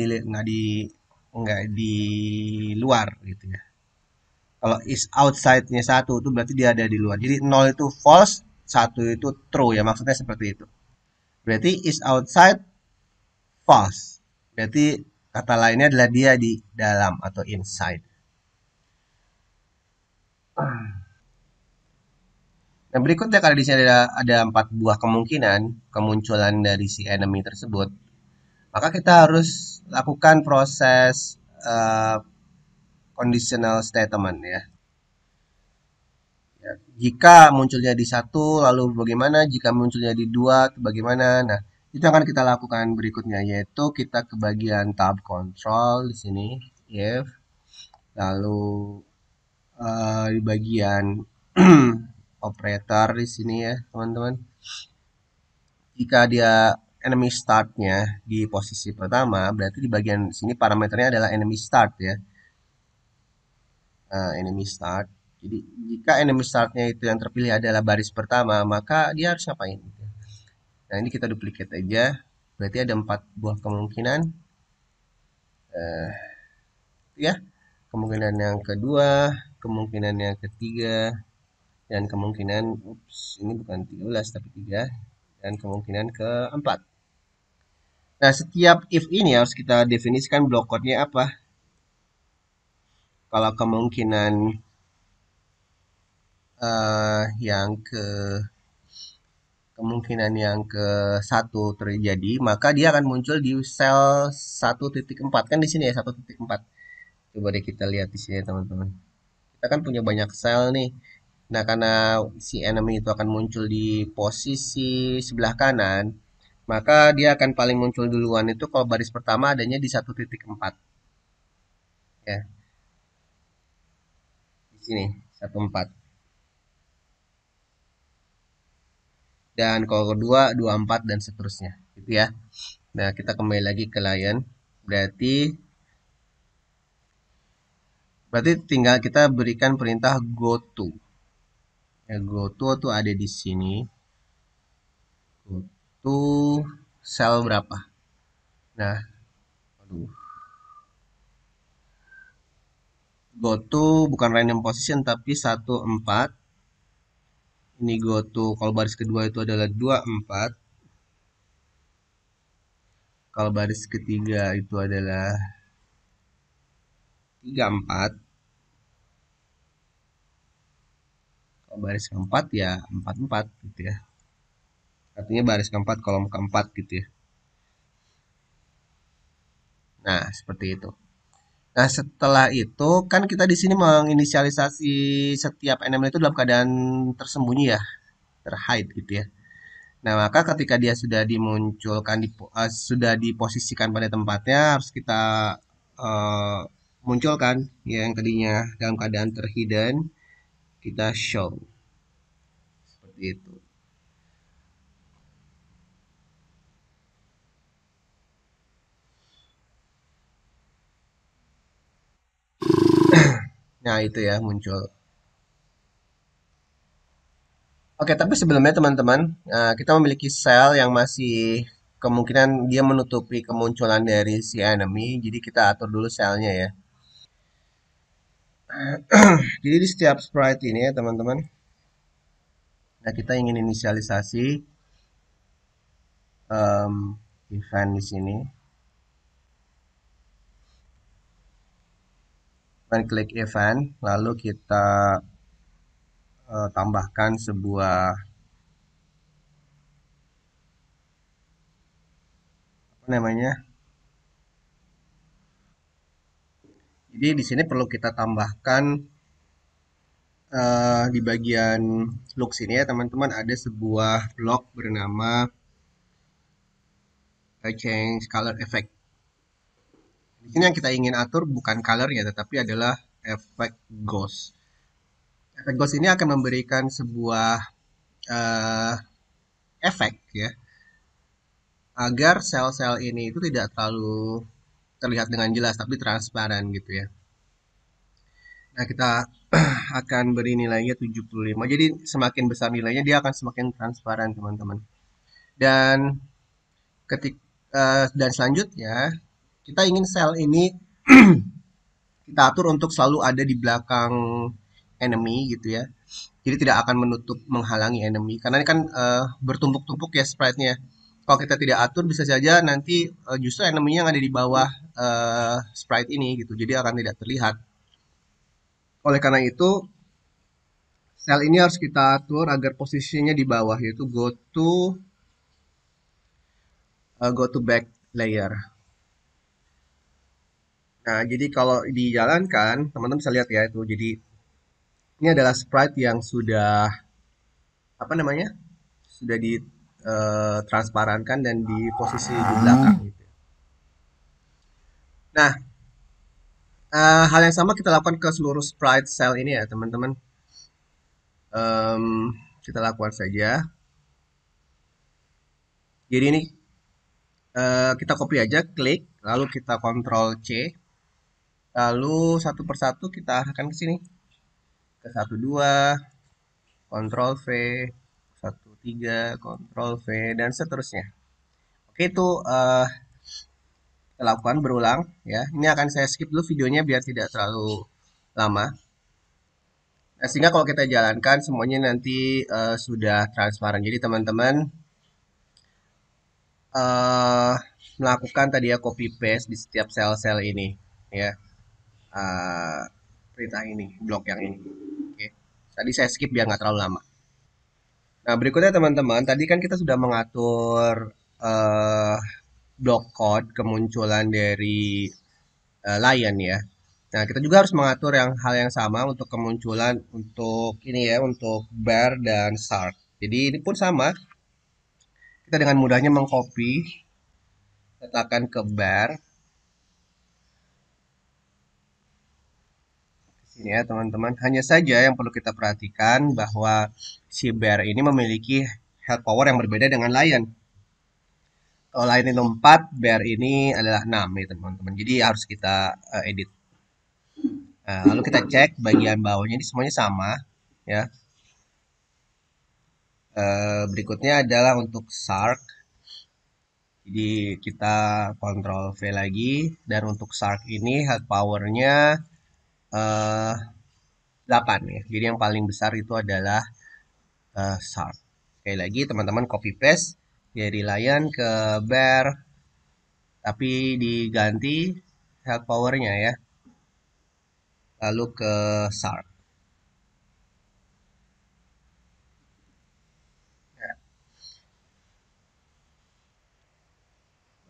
di luar gitu ya. Kalau is outside-nya satu itu berarti dia ada di luar. Jadi nol itu false, satu itu true ya. Maksudnya seperti itu. Berarti is outside false. Berarti kata lainnya adalah dia di dalam atau inside. Nah, berikutnya kalau di sini ada 4 buah kemungkinan kemunculan dari si enemy tersebut, maka kita harus lakukan proses conditional statement ya. Ya, jika munculnya di satu, lalu bagaimana? Jika munculnya di dua, bagaimana? Nah, itu akan kita lakukan berikutnya, yaitu kita ke bagian tab control di sini, if, lalu di bagian operator di sini ya, teman-teman. Jika dia enemy startnya di posisi pertama, berarti di bagian sini parameternya adalah enemy start ya. Enemy start. Jadi jika enemy startnya itu yang terpilih adalah baris pertama, maka dia harus ngapain? Nah, ini kita duplicate aja. Berarti ada 4 buah kemungkinan. Eh, ya, kemungkinan yang kedua, kemungkinan yang ketiga, dan kemungkinan, ini bukan 13 tapi 3, dan kemungkinan keempat. Nah, setiap if ini harus kita definisikan block code-nya apa. Kalau yang ke kemungkinan yang ke satu terjadi, maka dia akan muncul di sel 1.4 kan di sini ya 1.4. Coba deh kita lihat di sini teman-teman. Kita kan punya banyak sel nih. Nah, karena si enemy itu akan muncul di posisi sebelah kanan, maka dia akan paling muncul duluan itu kalau baris pertama adanya di 1.4 ya, di sini 1.4. Dan kalau kedua 24 dan seterusnya, gitu ya. Nah, kita kembali lagi ke Lion. Berarti berarti tinggal kita berikan perintah go to. Ya, go to tuh ada di sini. Go to sel berapa? Nah, aduh. Go to bukan random position tapi 1.4. Ini go to kalau baris kedua itu adalah 2.4. Kalau baris ketiga itu adalah 3.4. Kalau baris keempat ya 4.4 gitu ya. Artinya baris keempat kolom keempat gitu ya. Nah, seperti itu. Nah, setelah itu kan kita di sini menginisialisasi setiap enable itu dalam keadaan tersembunyi ya, terhide gitu ya. Nah, maka ketika dia sudah dimunculkan sudah diposisikan pada tempatnya harus kita uh, munculkan ya, yang tadinya dalam keadaan terhidden kita show seperti itu. Nah, itu ya muncul. Oke, tapi sebelumnya teman-teman, kita memiliki sel yang masih kemungkinan dia menutupi kemunculan dari si enemy. Jadi kita atur dulu selnya ya. Jadi di setiap sprite ini ya teman-teman, nah kita ingin inisialisasi event di sini. Dan klik event, lalu kita tambahkan sebuah apa namanya? Jadi di sini perlu kita tambahkan Di bagian look sini ya teman-teman ada sebuah blok bernama change color effect. Di sini yang kita ingin atur bukan color ya, tetapi adalah efek ghost. Efek ghost ini akan memberikan sebuah eh, efek ya, agar sel-sel ini itu tidak terlalu terlihat dengan jelas, tapi transparan gitu ya. Nah, kita akan beri nilainya 75. Jadi semakin besar nilainya dia akan semakin transparan, teman-teman. Dan dan selanjutnya kita ingin sel ini kita atur untuk selalu ada di belakang enemy gitu ya. Jadi tidak akan menutup menghalangi enemy karena ini kan bertumpuk-tumpuk ya sprite-nya. Kalau kita tidak atur bisa saja nanti justru enemy yang ada di bawah sprite ini gitu. Jadi akan tidak terlihat. Oleh karena itu sel ini harus kita atur agar posisinya di bawah yaitu go to back layer. Nah, jadi kalau dijalankan, teman-teman bisa lihat ya itu. Jadi ini adalah sprite yang sudah apa namanya? Sudah di transparankan dan di posisi di belakang gitu. Nah, hal yang sama kita lakukan ke seluruh sprite cell ini ya, teman-teman. Em, kita lakukan saja. Jadi ini kita copy aja, klik, lalu kita Ctrl C, lalu satu persatu kita arahkan ke sini, ke 12, Ctrl V, 13, Ctrl V, dan seterusnya. Oke, itu kita lakukan berulang ya. Ini akan saya skip dulu videonya biar tidak terlalu lama. Nah, sehingga kalau kita jalankan semuanya nanti sudah transparan. Jadi teman-teman eh melakukan tadi ya copy paste di setiap sel-sel ini ya. eh, Perintah ini, blok yang ini. Oke. Tadi saya skip biar nggak terlalu lama. Nah, berikutnya teman-teman, tadi kan kita sudah mengatur eh blok code kemunculan dari Lion ya. Nah, kita juga harus mengatur hal yang sama untuk kemunculan untuk ini ya, untuk bear dan shark. Jadi ini pun sama, kita dengan mudahnya mengcopy, letakkan ke bear sini ya teman-teman. Hanya saja yang perlu kita perhatikan bahwa si bear ini memiliki health power yang berbeda dengan lion. Kalau lion itu 4, bear ini adalah 6 ya teman-teman. Jadi harus kita edit. Nah, lalu kita cek bagian bawahnya ini semuanya sama ya. Berikutnya adalah untuk shark. Jadi kita kontrol V lagi dan untuk shark ini health powernya eh, 8 ya. Jadi yang paling besar itu adalah shark. Sekali lagi teman-teman copy paste dari lion ke bear tapi diganti health powernya ya. Lalu ke shark.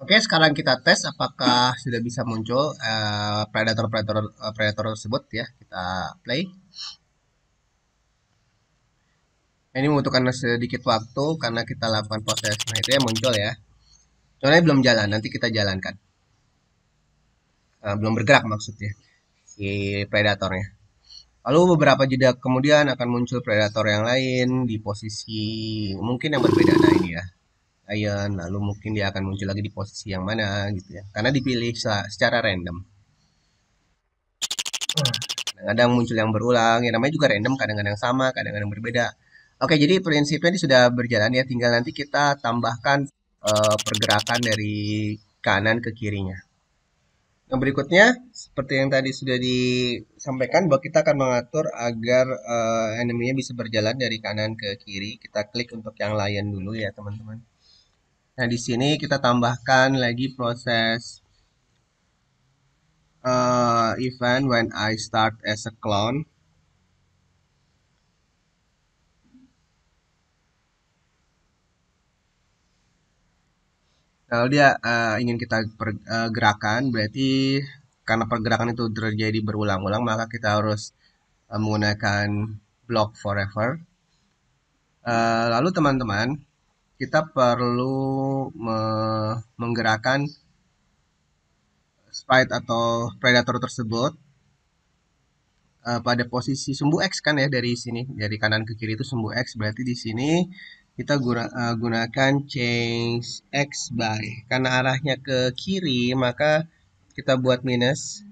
Oke, sekarang kita tes apakah sudah bisa muncul predator tersebut ya. Kita play. Ini membutuhkan sedikit waktu karena kita lakukan proses. Nah, itu ya muncul ya. Soalnya belum jalan, nanti kita jalankan. Belum bergerak maksudnya si predatornya. Lalu beberapa jeda kemudian akan muncul predator yang lain di posisi mungkin yang berbeda. Nah, ini ya. Lion, lalu mungkin dia akan muncul lagi di posisi yang mana gitu ya. Karena dipilih secara random. Kadang-kadang muncul yang berulang, ya namanya juga random, kadang-kadang sama, kadang-kadang berbeda. Oke, jadi prinsipnya ini sudah berjalan ya, tinggal nanti kita tambahkan pergerakan dari kanan ke kirinya. Yang berikutnya, seperti yang tadi sudah disampaikan, bahwa kita akan mengatur agar enemy-nya bisa berjalan dari kanan ke kiri. Kita klik untuk yang lion dulu ya, teman-teman. Nah, di sini kita tambahkan lagi proses event when I start as a clone. Kalau dia ingin kita pergerakan, berarti karena pergerakan itu terjadi berulang-ulang, maka kita harus menggunakan block forever. Lalu teman-teman, kita perlu menggerakkan sprite atau predator tersebut pada posisi sumbu X kan ya, dari sini, dari kanan ke kiri itu sumbu X, berarti di sini kita gunakan change X by, karena arahnya ke kiri maka kita buat minus,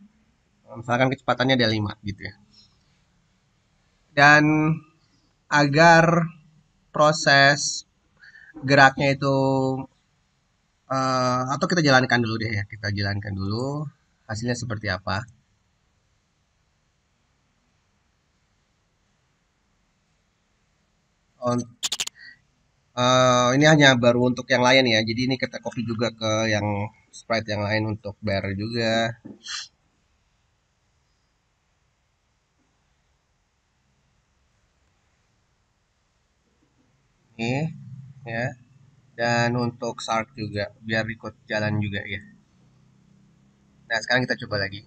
misalkan kecepatannya ada 5 gitu ya. Dan agar proses geraknya itu atau kita jalankan dulu deh ya, kita jalankan dulu hasilnya seperti apa. Oh, ini hanya baru untuk yang lain ya. Jadi ini kita copy juga ke yang sprite yang lain untuk bear juga. Ini ya. Dan untuk shark juga biar ikut jalan juga ya. Nah, sekarang kita coba lagi.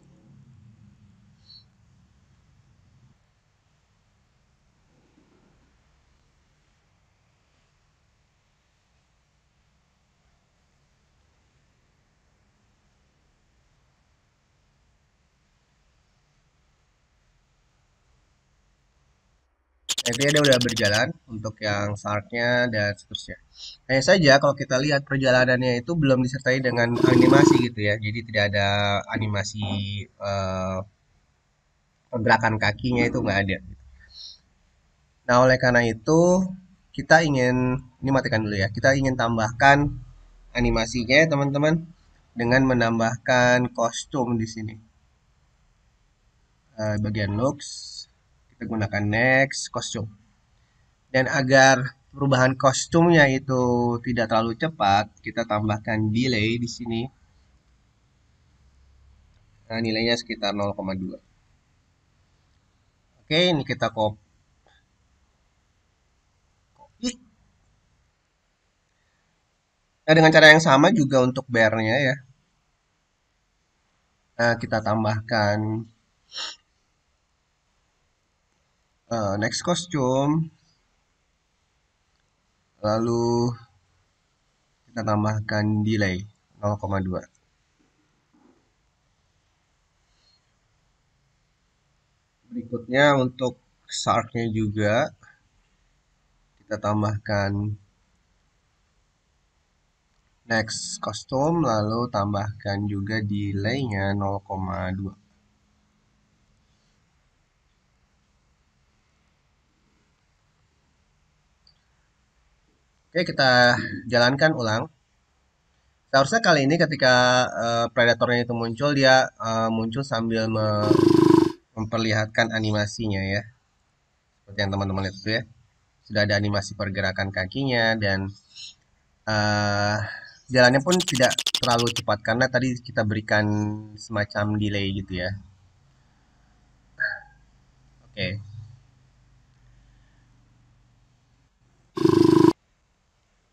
Nah, dia udah berjalan untuk yang sharknya dan seterusnya. Hanya saja kalau kita lihat perjalanannya itu belum disertai dengan animasi gitu ya. Jadi tidak ada animasi eh, pergerakan kakinya itu nggak ada. Nah, oleh karena itu kita ingin, ini matikan dulu ya. Kita ingin tambahkan animasinya ya teman-teman dengan menambahkan kostum di sini. Bagian looks kita gunakan next kostum. Dan agar perubahan kostumnya itu tidak terlalu cepat, kita tambahkan delay di sini. Nah, nilainya sekitar 0,2. Oke, ini kita copy. Nah, dengan cara yang sama juga untuk bear-nya ya. Nah, kita tambahkan next kostum. Lalu kita tambahkan delay 0,2. Berikutnya untuk shark-nya juga kita tambahkan next custom lalu tambahkan juga delay-nya 0,2. Oke, kita jalankan ulang. Seharusnya kali ini ketika predatornya itu muncul, dia muncul sambil memperlihatkan animasinya ya. Seperti yang teman-teman lihat itu ya. Sudah ada animasi pergerakan kakinya dan eh, jalannya pun tidak terlalu cepat karena tadi kita berikan semacam delay gitu ya. Oke.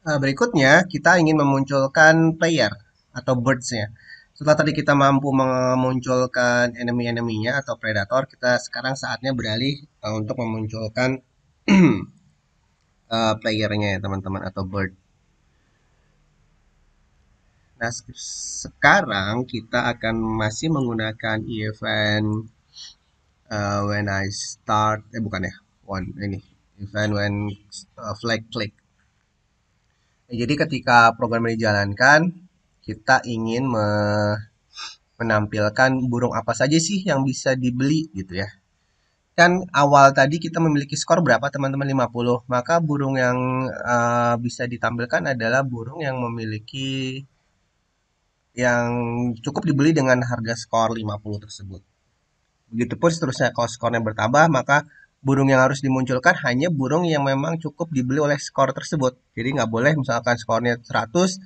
Berikutnya kita ingin memunculkan player atau birds-nya. Setelah tadi kita mampu memunculkan enemy-enemy-nya atau predator, kita sekarang saatnya beralih untuk memunculkan player-nya ya teman-teman atau bird. Nah, sekarang kita akan masih menggunakan event when I start, bukan ya, one ini event when flag click. Jadi ketika program ini dijalankan, kita ingin menampilkan burung apa saja sih yang bisa dibeli gitu ya. Kan awal tadi kita memiliki skor berapa teman-teman 50. Maka burung yang bisa ditampilkan adalah burung yang memiliki yang cukup dibeli dengan harga skor 50 tersebut. Begitupun seterusnya kalau skornya bertambah maka burung yang harus dimunculkan hanya burung yang memang cukup dibeli oleh skor tersebut. Jadi nggak boleh misalkan skornya 100,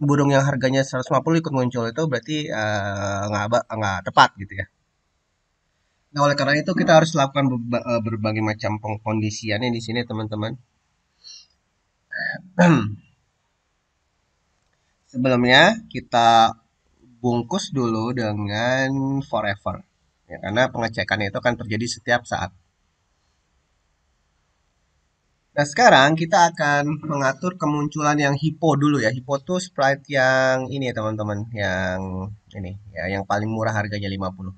burung yang harganya 150 ikut muncul, itu berarti nggak tepat gitu ya. Nah, oleh karena itu kita harus lakukan berbagai macam pengkondisiannya di sini teman-teman. Sebelumnya kita bungkus dulu dengan forever. Ya, karena pengecekan itu akan terjadi setiap saat. Nah, sekarang kita akan mengatur kemunculan yang hippo dulu ya. Hippo tuh sprite yang ini ya teman-teman, yang ini ya, yang paling murah harganya 50.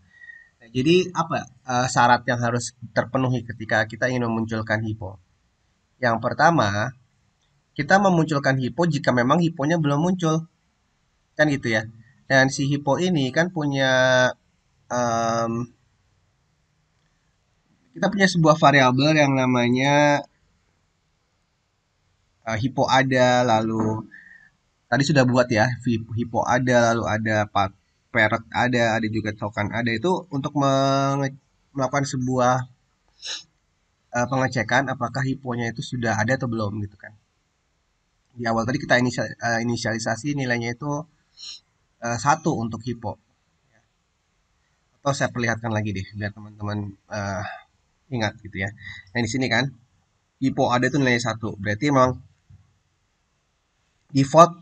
Nah, jadi apa syarat yang harus terpenuhi ketika kita ingin memunculkan hippo? Yang pertama, kita memunculkan hippo jika memang hipponya belum muncul, kan gitu ya. Dan si hippo ini kan punya em, kita punya sebuah variabel yang namanya hippo ada, lalu tadi sudah buat ya, hippo ada, lalu ada parrot ada juga token ada. Itu untuk melakukan sebuah pengecekan apakah hipponya itu sudah ada atau belum gitu kan. Di awal tadi kita inisialisasi nilainya itu satu untuk hippo. Atau saya perlihatkan lagi deh biar teman-teman ingat gitu ya. Nah di sini kan hippo ada itu nilainya satu. Berarti memang default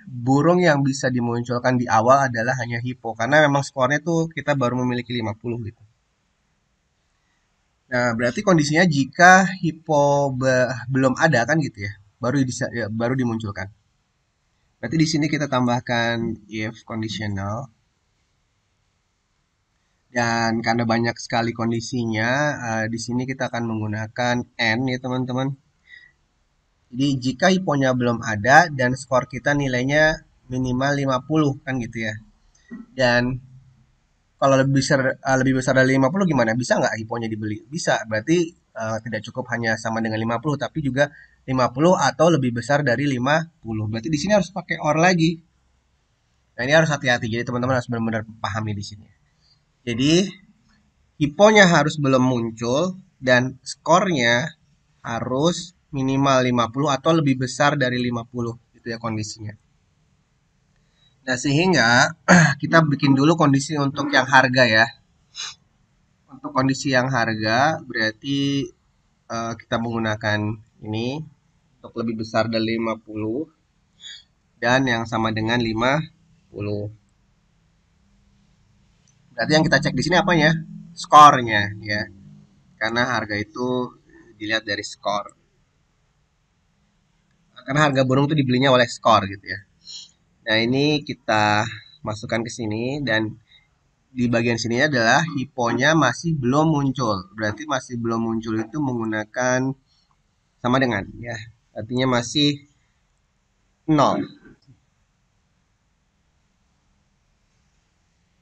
burung yang bisa dimunculkan di awal adalah hanya hippo karena memang skornya tuh kita baru memiliki 50 gitu. Nah, berarti kondisinya jika hippo belum ada kan gitu ya, baru dimunculkan. Berarti di sini kita tambahkan if conditional dan karena banyak sekali kondisinya, di sini kita akan menggunakan n ya teman-teman. Jadi jika hipponya belum ada dan skor kita nilainya minimal 50 kan gitu ya. Dan kalau lebih besar dari 50 gimana? Bisa nggak hiponya dibeli? Bisa. Berarti tidak cukup hanya sama dengan 50, tapi juga 50 atau lebih besar dari 50. Berarti di sini harus pakai or lagi. Nah, ini harus hati-hati. Jadi teman-teman harus benar-benar pahami di sini. Jadi hiponya harus belum muncul dan skornya harus minimal 50 atau lebih besar dari 50. Itu ya kondisinya. Nah, sehingga kita bikin dulu kondisi untuk yang harga ya. Untuk kondisi yang harga berarti kita menggunakan ini untuk lebih besar dari 50 dan yang sama dengan 50. Berarti yang kita cek di sini apanya? Skornya ya. Karena harga itu dilihat dari skor. Karena harga burung itu dibelinya oleh skor gitu ya. Nah, ini kita masukkan ke sini dan di bagian sini adalah hiponya masih belum muncul. Berarti masih belum muncul itu menggunakan sama dengan ya. Artinya masih nol.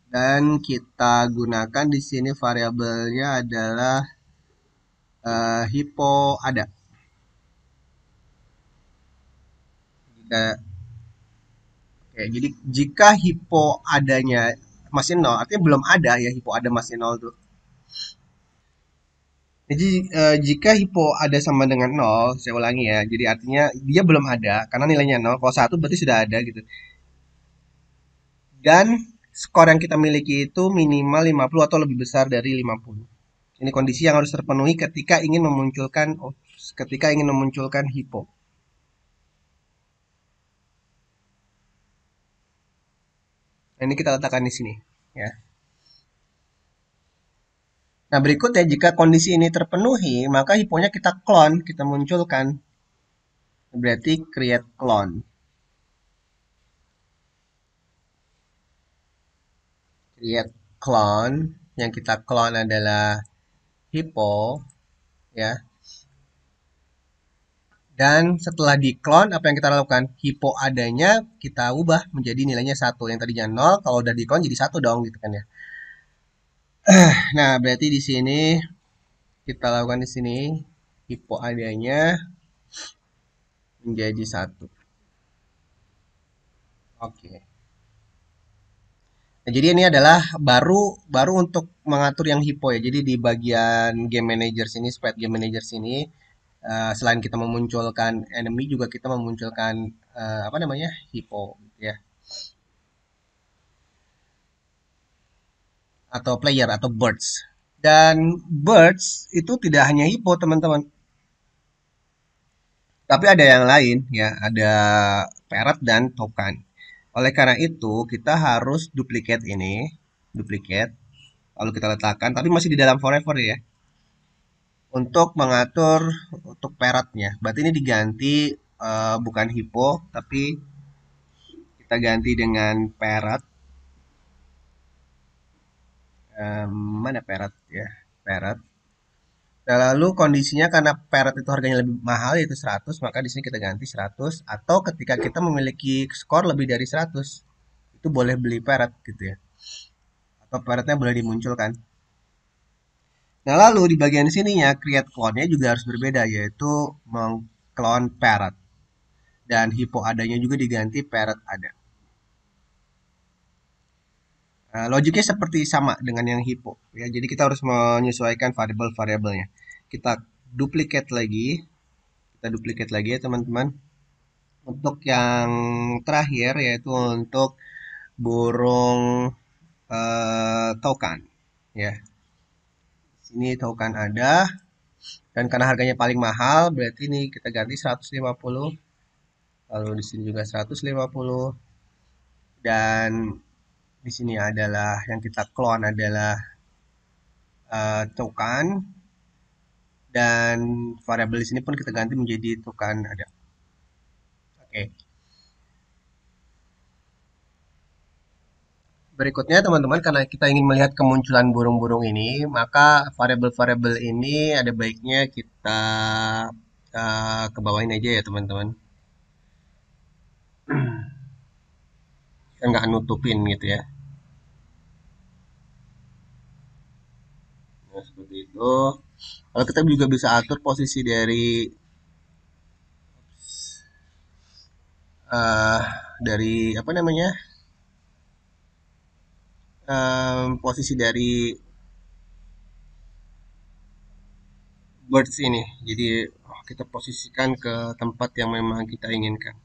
Dan kita gunakan di sini variabelnya adalah hippo ada. Oke, jadi jika hippo adanya masih nol, artinya belum ada ya hippo ada masih nol tuh. Jadi jika hippo ada sama dengan nol, saya ulangi ya. Jadi artinya dia belum ada karena nilainya nol. Kalau satu berarti sudah ada gitu. Dan skor yang kita miliki itu minimal 50 atau lebih besar dari 50. Ini kondisi yang harus terpenuhi ketika ingin memunculkan hippo. Nah, ini kita letakkan di sini ya. Nah, berikutnya jika kondisi ini terpenuhi, maka hiponya kita clone, kita munculkan. Berarti create clone. Create clone yang kita clone adalah hippo ya. Dan setelah di clone apa yang kita lakukan? Hippo adanya kita ubah menjadi nilainya satu. Yang tadinya nol, kalau udah di clone jadi satu dong gitu kan ya. Nah, berarti di sini kita lakukan di sini hippo adanya menjadi satu. Oke. Nah, jadi ini adalah baru baru untuk mengatur yang hippo ya. Jadi di bagian game manager sini, sprite game manager sini, selain kita memunculkan enemy juga kita memunculkan apa namanya hippo gitu ya, atau player atau birds. Dan birds itu tidak hanya hippo teman-teman, tapi ada yang lain ya, ada parrot dan toucan. Oleh karena itu kita harus duplicate ini, duplicate lalu kita letakkan, tapi masih di dalam forever ya. untuk mengatur untuk parrotnya. Berarti ini diganti bukan hippo, tapi kita ganti dengan parrot. Mana parrot ya? Parrot. Nah, lalu kondisinya karena parrot itu harganya lebih mahal yaitu 100, maka di sini kita ganti 100 atau ketika kita memiliki skor lebih dari 100 itu boleh beli parrot gitu ya. Atau parrotnya boleh dimunculkan. Nah, lalu di bagian sininya create clone-nya juga harus berbeda yaitu mengclone parrot dan hippo adanya juga diganti parrot ada. Nah, logiknya seperti sama dengan yang hippo ya. Jadi kita harus menyesuaikan variabel-variabelnya. Kita duplicate lagi, ya teman-teman. Untuk yang terakhir yaitu untuk burung token ya. Sini token ada dan karena harganya paling mahal berarti ini kita ganti 150. Lalu di sini juga 150 dan di sini adalah yang kita clone adalah token dan variabel di sini pun kita ganti menjadi token ada. Oke. Berikutnya teman-teman, karena kita ingin melihat kemunculan burung-burung ini, maka variabel-variabel ini ada baiknya kita ke bawahin aja ya teman-teman. Kita nggak nutupin gitu ya. Nah, seperti itu. Kalau kita juga bisa atur posisi eh, dari apa namanya, posisi dari birds ini. Jadi kita posisikan ke tempat yang memang kita inginkan.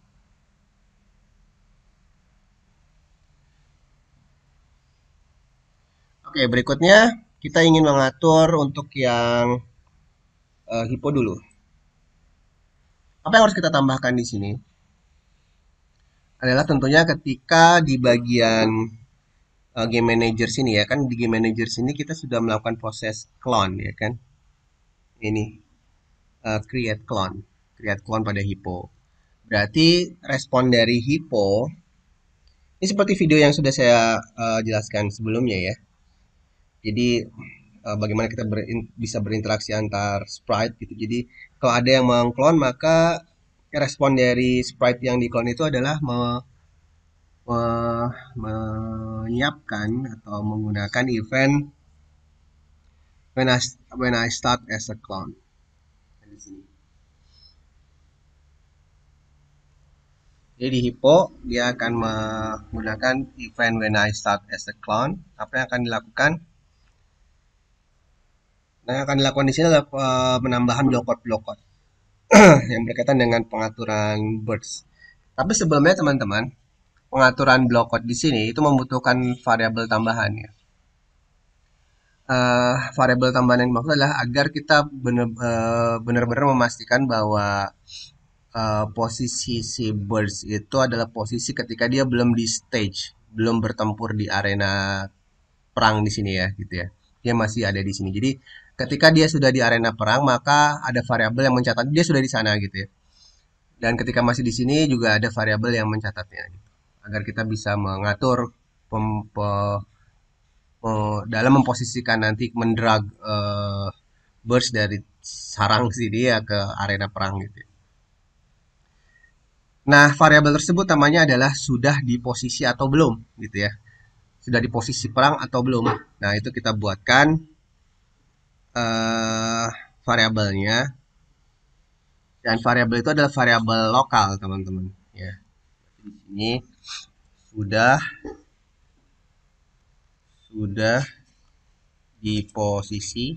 Oke, berikutnya kita ingin mengatur untuk yang hippo dulu. Apa yang harus kita tambahkan di sini adalah tentunya ketika di bagian game manager sini ya kan, di game manager sini kita sudah melakukan proses clone ya kan. Ini create clone pada hippo. Berarti respon dari hippo ini seperti video yang sudah saya jelaskan sebelumnya ya. Jadi bagaimana kita bisa berinteraksi antar sprite gitu. Jadi kalau ada yang mengklon maka respon dari sprite yang diklon itu adalah menyiapkan atau menggunakan event when I, when I start as a clone. Jadi di Hippo dia akan menggunakan event when I start as a clone. Apa yang akan dilakukan? Nah, yang akan dilakukan di sini adalah penambahan blokot-blokot yang berkaitan dengan pengaturan birds. Tapi sebelumnya teman-teman, pengaturan blokot di sini itu membutuhkan variabel tambahan ya. Variabel tambahan yang dimaksud adalah agar kita benar-benar memastikan bahwa posisi si birds itu adalah posisi ketika dia belum di stage, belum bertempur di arena perang di sini ya, gitu ya. Dia masih ada di sini. Jadi ketika dia sudah di arena perang, maka ada variabel yang mencatat dia sudah di sana gitu ya. Dan ketika masih di sini juga ada variabel yang mencatatnya, gitu. Agar kita bisa mengatur dalam memposisikan nanti mendrag burst dari sarang si dia ke arena perang gitu. Nah, variabel tersebut namanya adalah sudah di posisi atau belum gitu ya. Sudah di posisi perang atau belum. Nah, itu kita buatkan variabelnya dan variabel itu adalah variabel lokal, teman-teman ya. Di sini sudah di posisi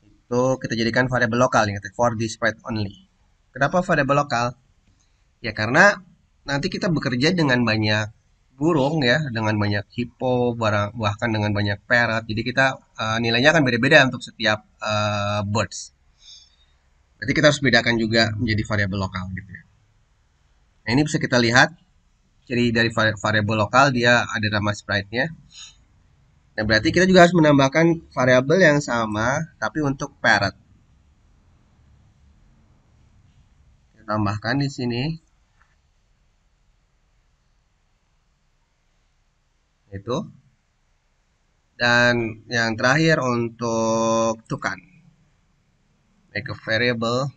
itu kita jadikan variabel lokal ya, for this sprite only. Kenapa variabel lokal? Ya karena nanti kita bekerja dengan banyak burung ya, dengan banyak hippo, bahkan dengan banyak parrot. Jadi kita nilainya akan beda-beda untuk setiap birds. Berarti kita harus bedakan juga menjadi variabel lokal gitu ya. Nah, ini bisa kita lihat. Jadi dari variabel lokal dia ada nama sprite-nya. Nah, berarti kita juga harus menambahkan variabel yang sama, tapi untuk parent. Kita tambahkan di sini, itu. Dan yang terakhir untuk tukan. Make a variable.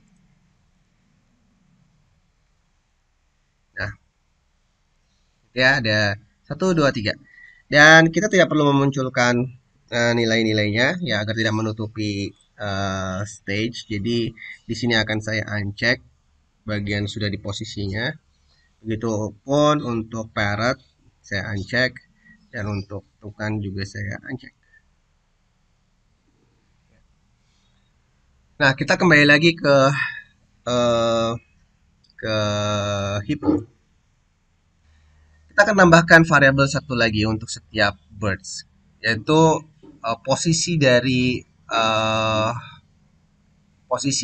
Nah, ya ada satu, dua, tiga. Dan kita tidak perlu memunculkan nilai-nilainya ya agar tidak menutupi stage. Jadi di sini akan saya uncheck bagian sudah di posisinya. Begitupun untuk parent saya uncheck dan untuk tukan juga saya uncheck. Nah, kita kembali lagi eh, ke hippo. Kita akan tambahkan variabel satu lagi untuk setiap birds, yaitu eh, posisi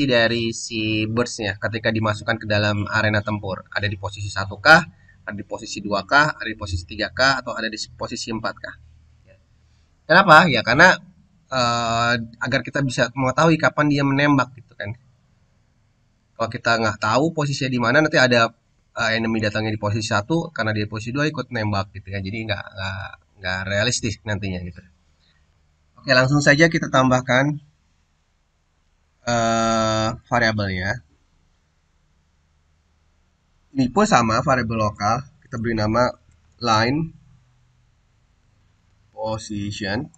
dari si birds-nya ketika dimasukkan ke dalam arena tempur. Ada di posisi 1 kah, ada di posisi 2 kah, ada di posisi 3 kah, atau ada di posisi 4 kah. Kenapa? Ya karena eh, agar kita bisa mengetahui kapan dia menembak gitu kan. Kalau kita nggak tahu posisinya di mana, nanti ada enemy datangnya di posisi 1, karena di posisi 2 ikut nembak gitu ya. Jadi nggak realistis nantinya gitu. Oke, langsung saja kita tambahkan variabelnya. Ini pun sama variabel lokal. Kita beri nama line position.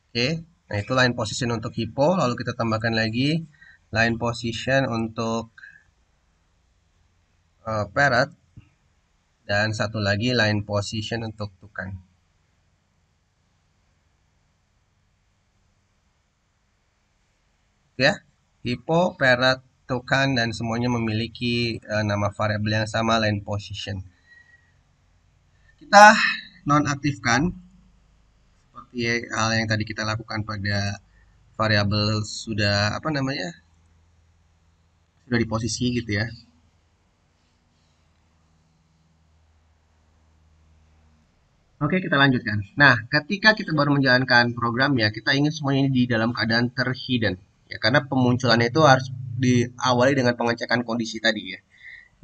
Oke, nah itu line position untuk hippo. Lalu kita tambahkan lagi line position untuk parrot, dan satu lagi line position untuk tukan. Ya, hippo, parrot, tukan, dan semuanya memiliki nama variabel yang sama, line position. Kita nonaktifkan seperti hal yang tadi kita lakukan pada variabel sudah apa namanya, sudah di posisi gitu ya. Oke, kita lanjutkan. Nah, ketika kita baru menjalankan programnya, kita ingin semuanya ini di dalam keadaan terhidden. Ya, karena pemunculannya itu harus diawali dengan pengecekan kondisi tadi ya.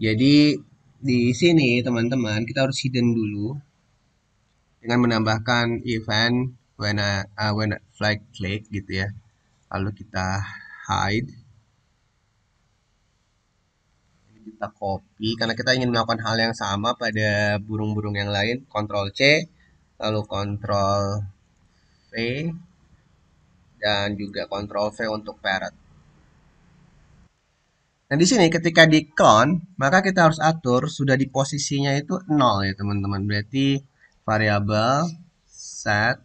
Jadi di sini teman-teman kita harus hidden dulu dengan menambahkan event when flag click gitu ya. Lalu kita hide, kita copy karena kita ingin melakukan hal yang sama pada burung-burung yang lain. Ctrl C, lalu Ctrl V, dan juga Ctrl V untuk parrot. Nah, di sini ketika di clone, maka kita harus atur sudah di posisinya itu 0 ya, teman-teman. Berarti variabel set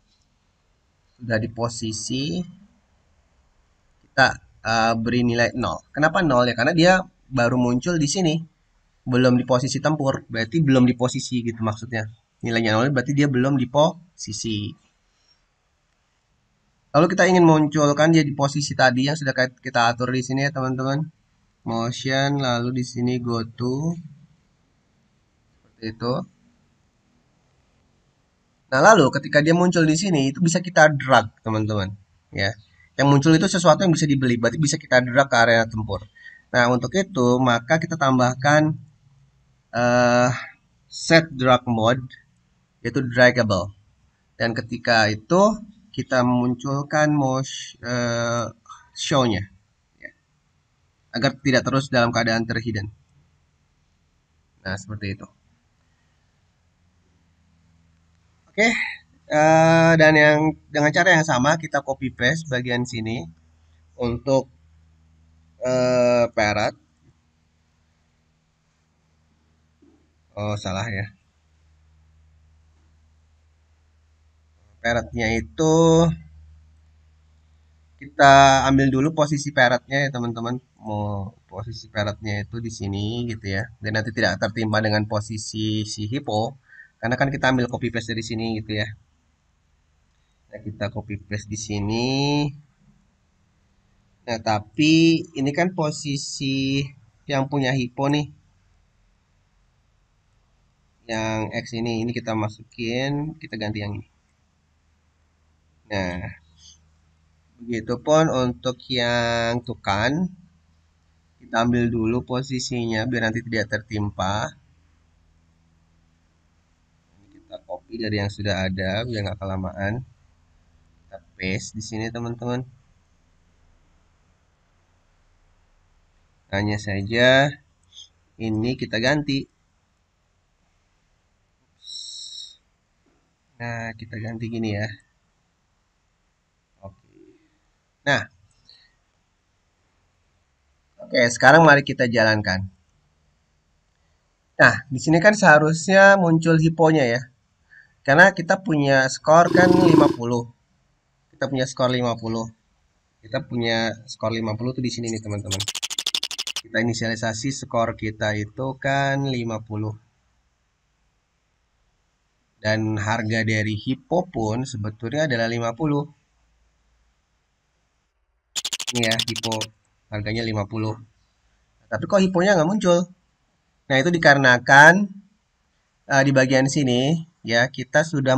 sudah di posisi kita beri nilai 0. Kenapa 0 ya? Karena dia baru muncul di sini, belum di posisi tempur. Berarti belum di posisi gitu maksudnya. Nilainya 0 berarti dia belum di posisi. Lalu kita ingin munculkan dia di posisi tadi yang sudah kita atur di sini ya, teman-teman. Motion, lalu di sini go to, seperti itu. Nah, lalu ketika dia muncul di sini itu bisa kita drag, teman-teman. Ya. Yang muncul itu sesuatu yang bisa dibeli, berarti bisa kita drag ke area tempur. Nah, untuk itu maka kita tambahkan eh, set drag mode, yaitu draggable. Dan ketika itu kita memunculkan show-nya ya, agar tidak terus dalam keadaan terhidden. Nah, seperti itu. Oke, dan yang dengan cara yang sama kita copy paste bagian sini untuk parrot. Oh, salah ya. Parrotnya itu kita ambil dulu posisi parrotnya ya, teman-teman. Mau posisi parrotnya itu di sini gitu ya. Dan nanti tidak tertimpa dengan posisi si hippo. Karena kan kita ambil copy paste dari sini gitu ya. Nah, kita copy paste di sini. Nah, tapi ini kan posisi yang punya hippo nih. Yang X ini kita masukin, kita ganti yang ini. Nah, begitupun untuk yang tukan, kita ambil dulu posisinya biar nanti tidak tertimpa. Ini kita copy dari yang sudah ada biar nggak kelamaan. Kita paste di sini teman-teman. Hanya saja ini kita ganti. Nah, kita ganti gini ya. Oke. Nah, oke, sekarang mari kita jalankan. Nah, di sini kan seharusnya muncul hiponya ya. Karena kita punya skor kan 50. Kita punya skor 50. Kita punya skor 50 tuh di sini nih, teman-teman. Kita inisialisasi skor kita itu kan 50. Dan harga dari hipo pun sebetulnya adalah 50. Ini ya, hipo harganya 50. Tapi kok hiponya nggak muncul? Nah, itu dikarenakan di bagian sini ya kita sudah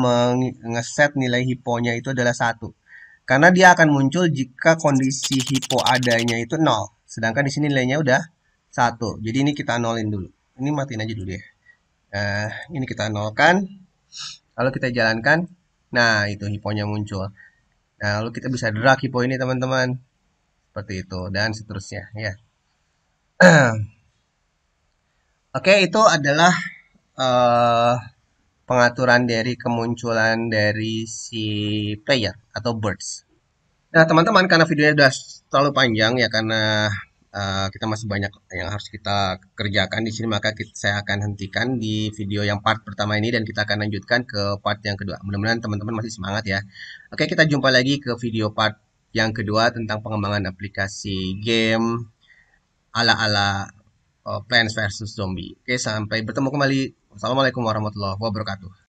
ngeset nilai hiponya itu adalah satu. Karena dia akan muncul jika kondisi hipo adanya itu nol. Sedangkan di sini nilainya udah satu. Jadi ini kita nolin dulu. Ini matiin aja dulu ya. Ini kita nolkan. Lalu kita jalankan. Nah, itu hiponya muncul. Nah, lalu kita bisa drag hipo ini teman-teman. Seperti itu dan seterusnya ya. Oke, itu adalah eh, pengaturan dari kemunculan dari si player atau birds. Nah, teman-teman, karena videonya sudah terlalu panjang ya, karena kita masih banyak yang harus kita kerjakan di sini, maka saya akan hentikan di video yang part pertama ini dan kita akan lanjutkan ke part yang kedua. Mudah-mudahan teman-teman masih semangat ya. Oke, kita jumpa lagi ke video part yang kedua tentang pengembangan aplikasi game ala-ala Plants vs Zombie. Oke, sampai bertemu kembali. Wassalamualaikum warahmatullahi wabarakatuh.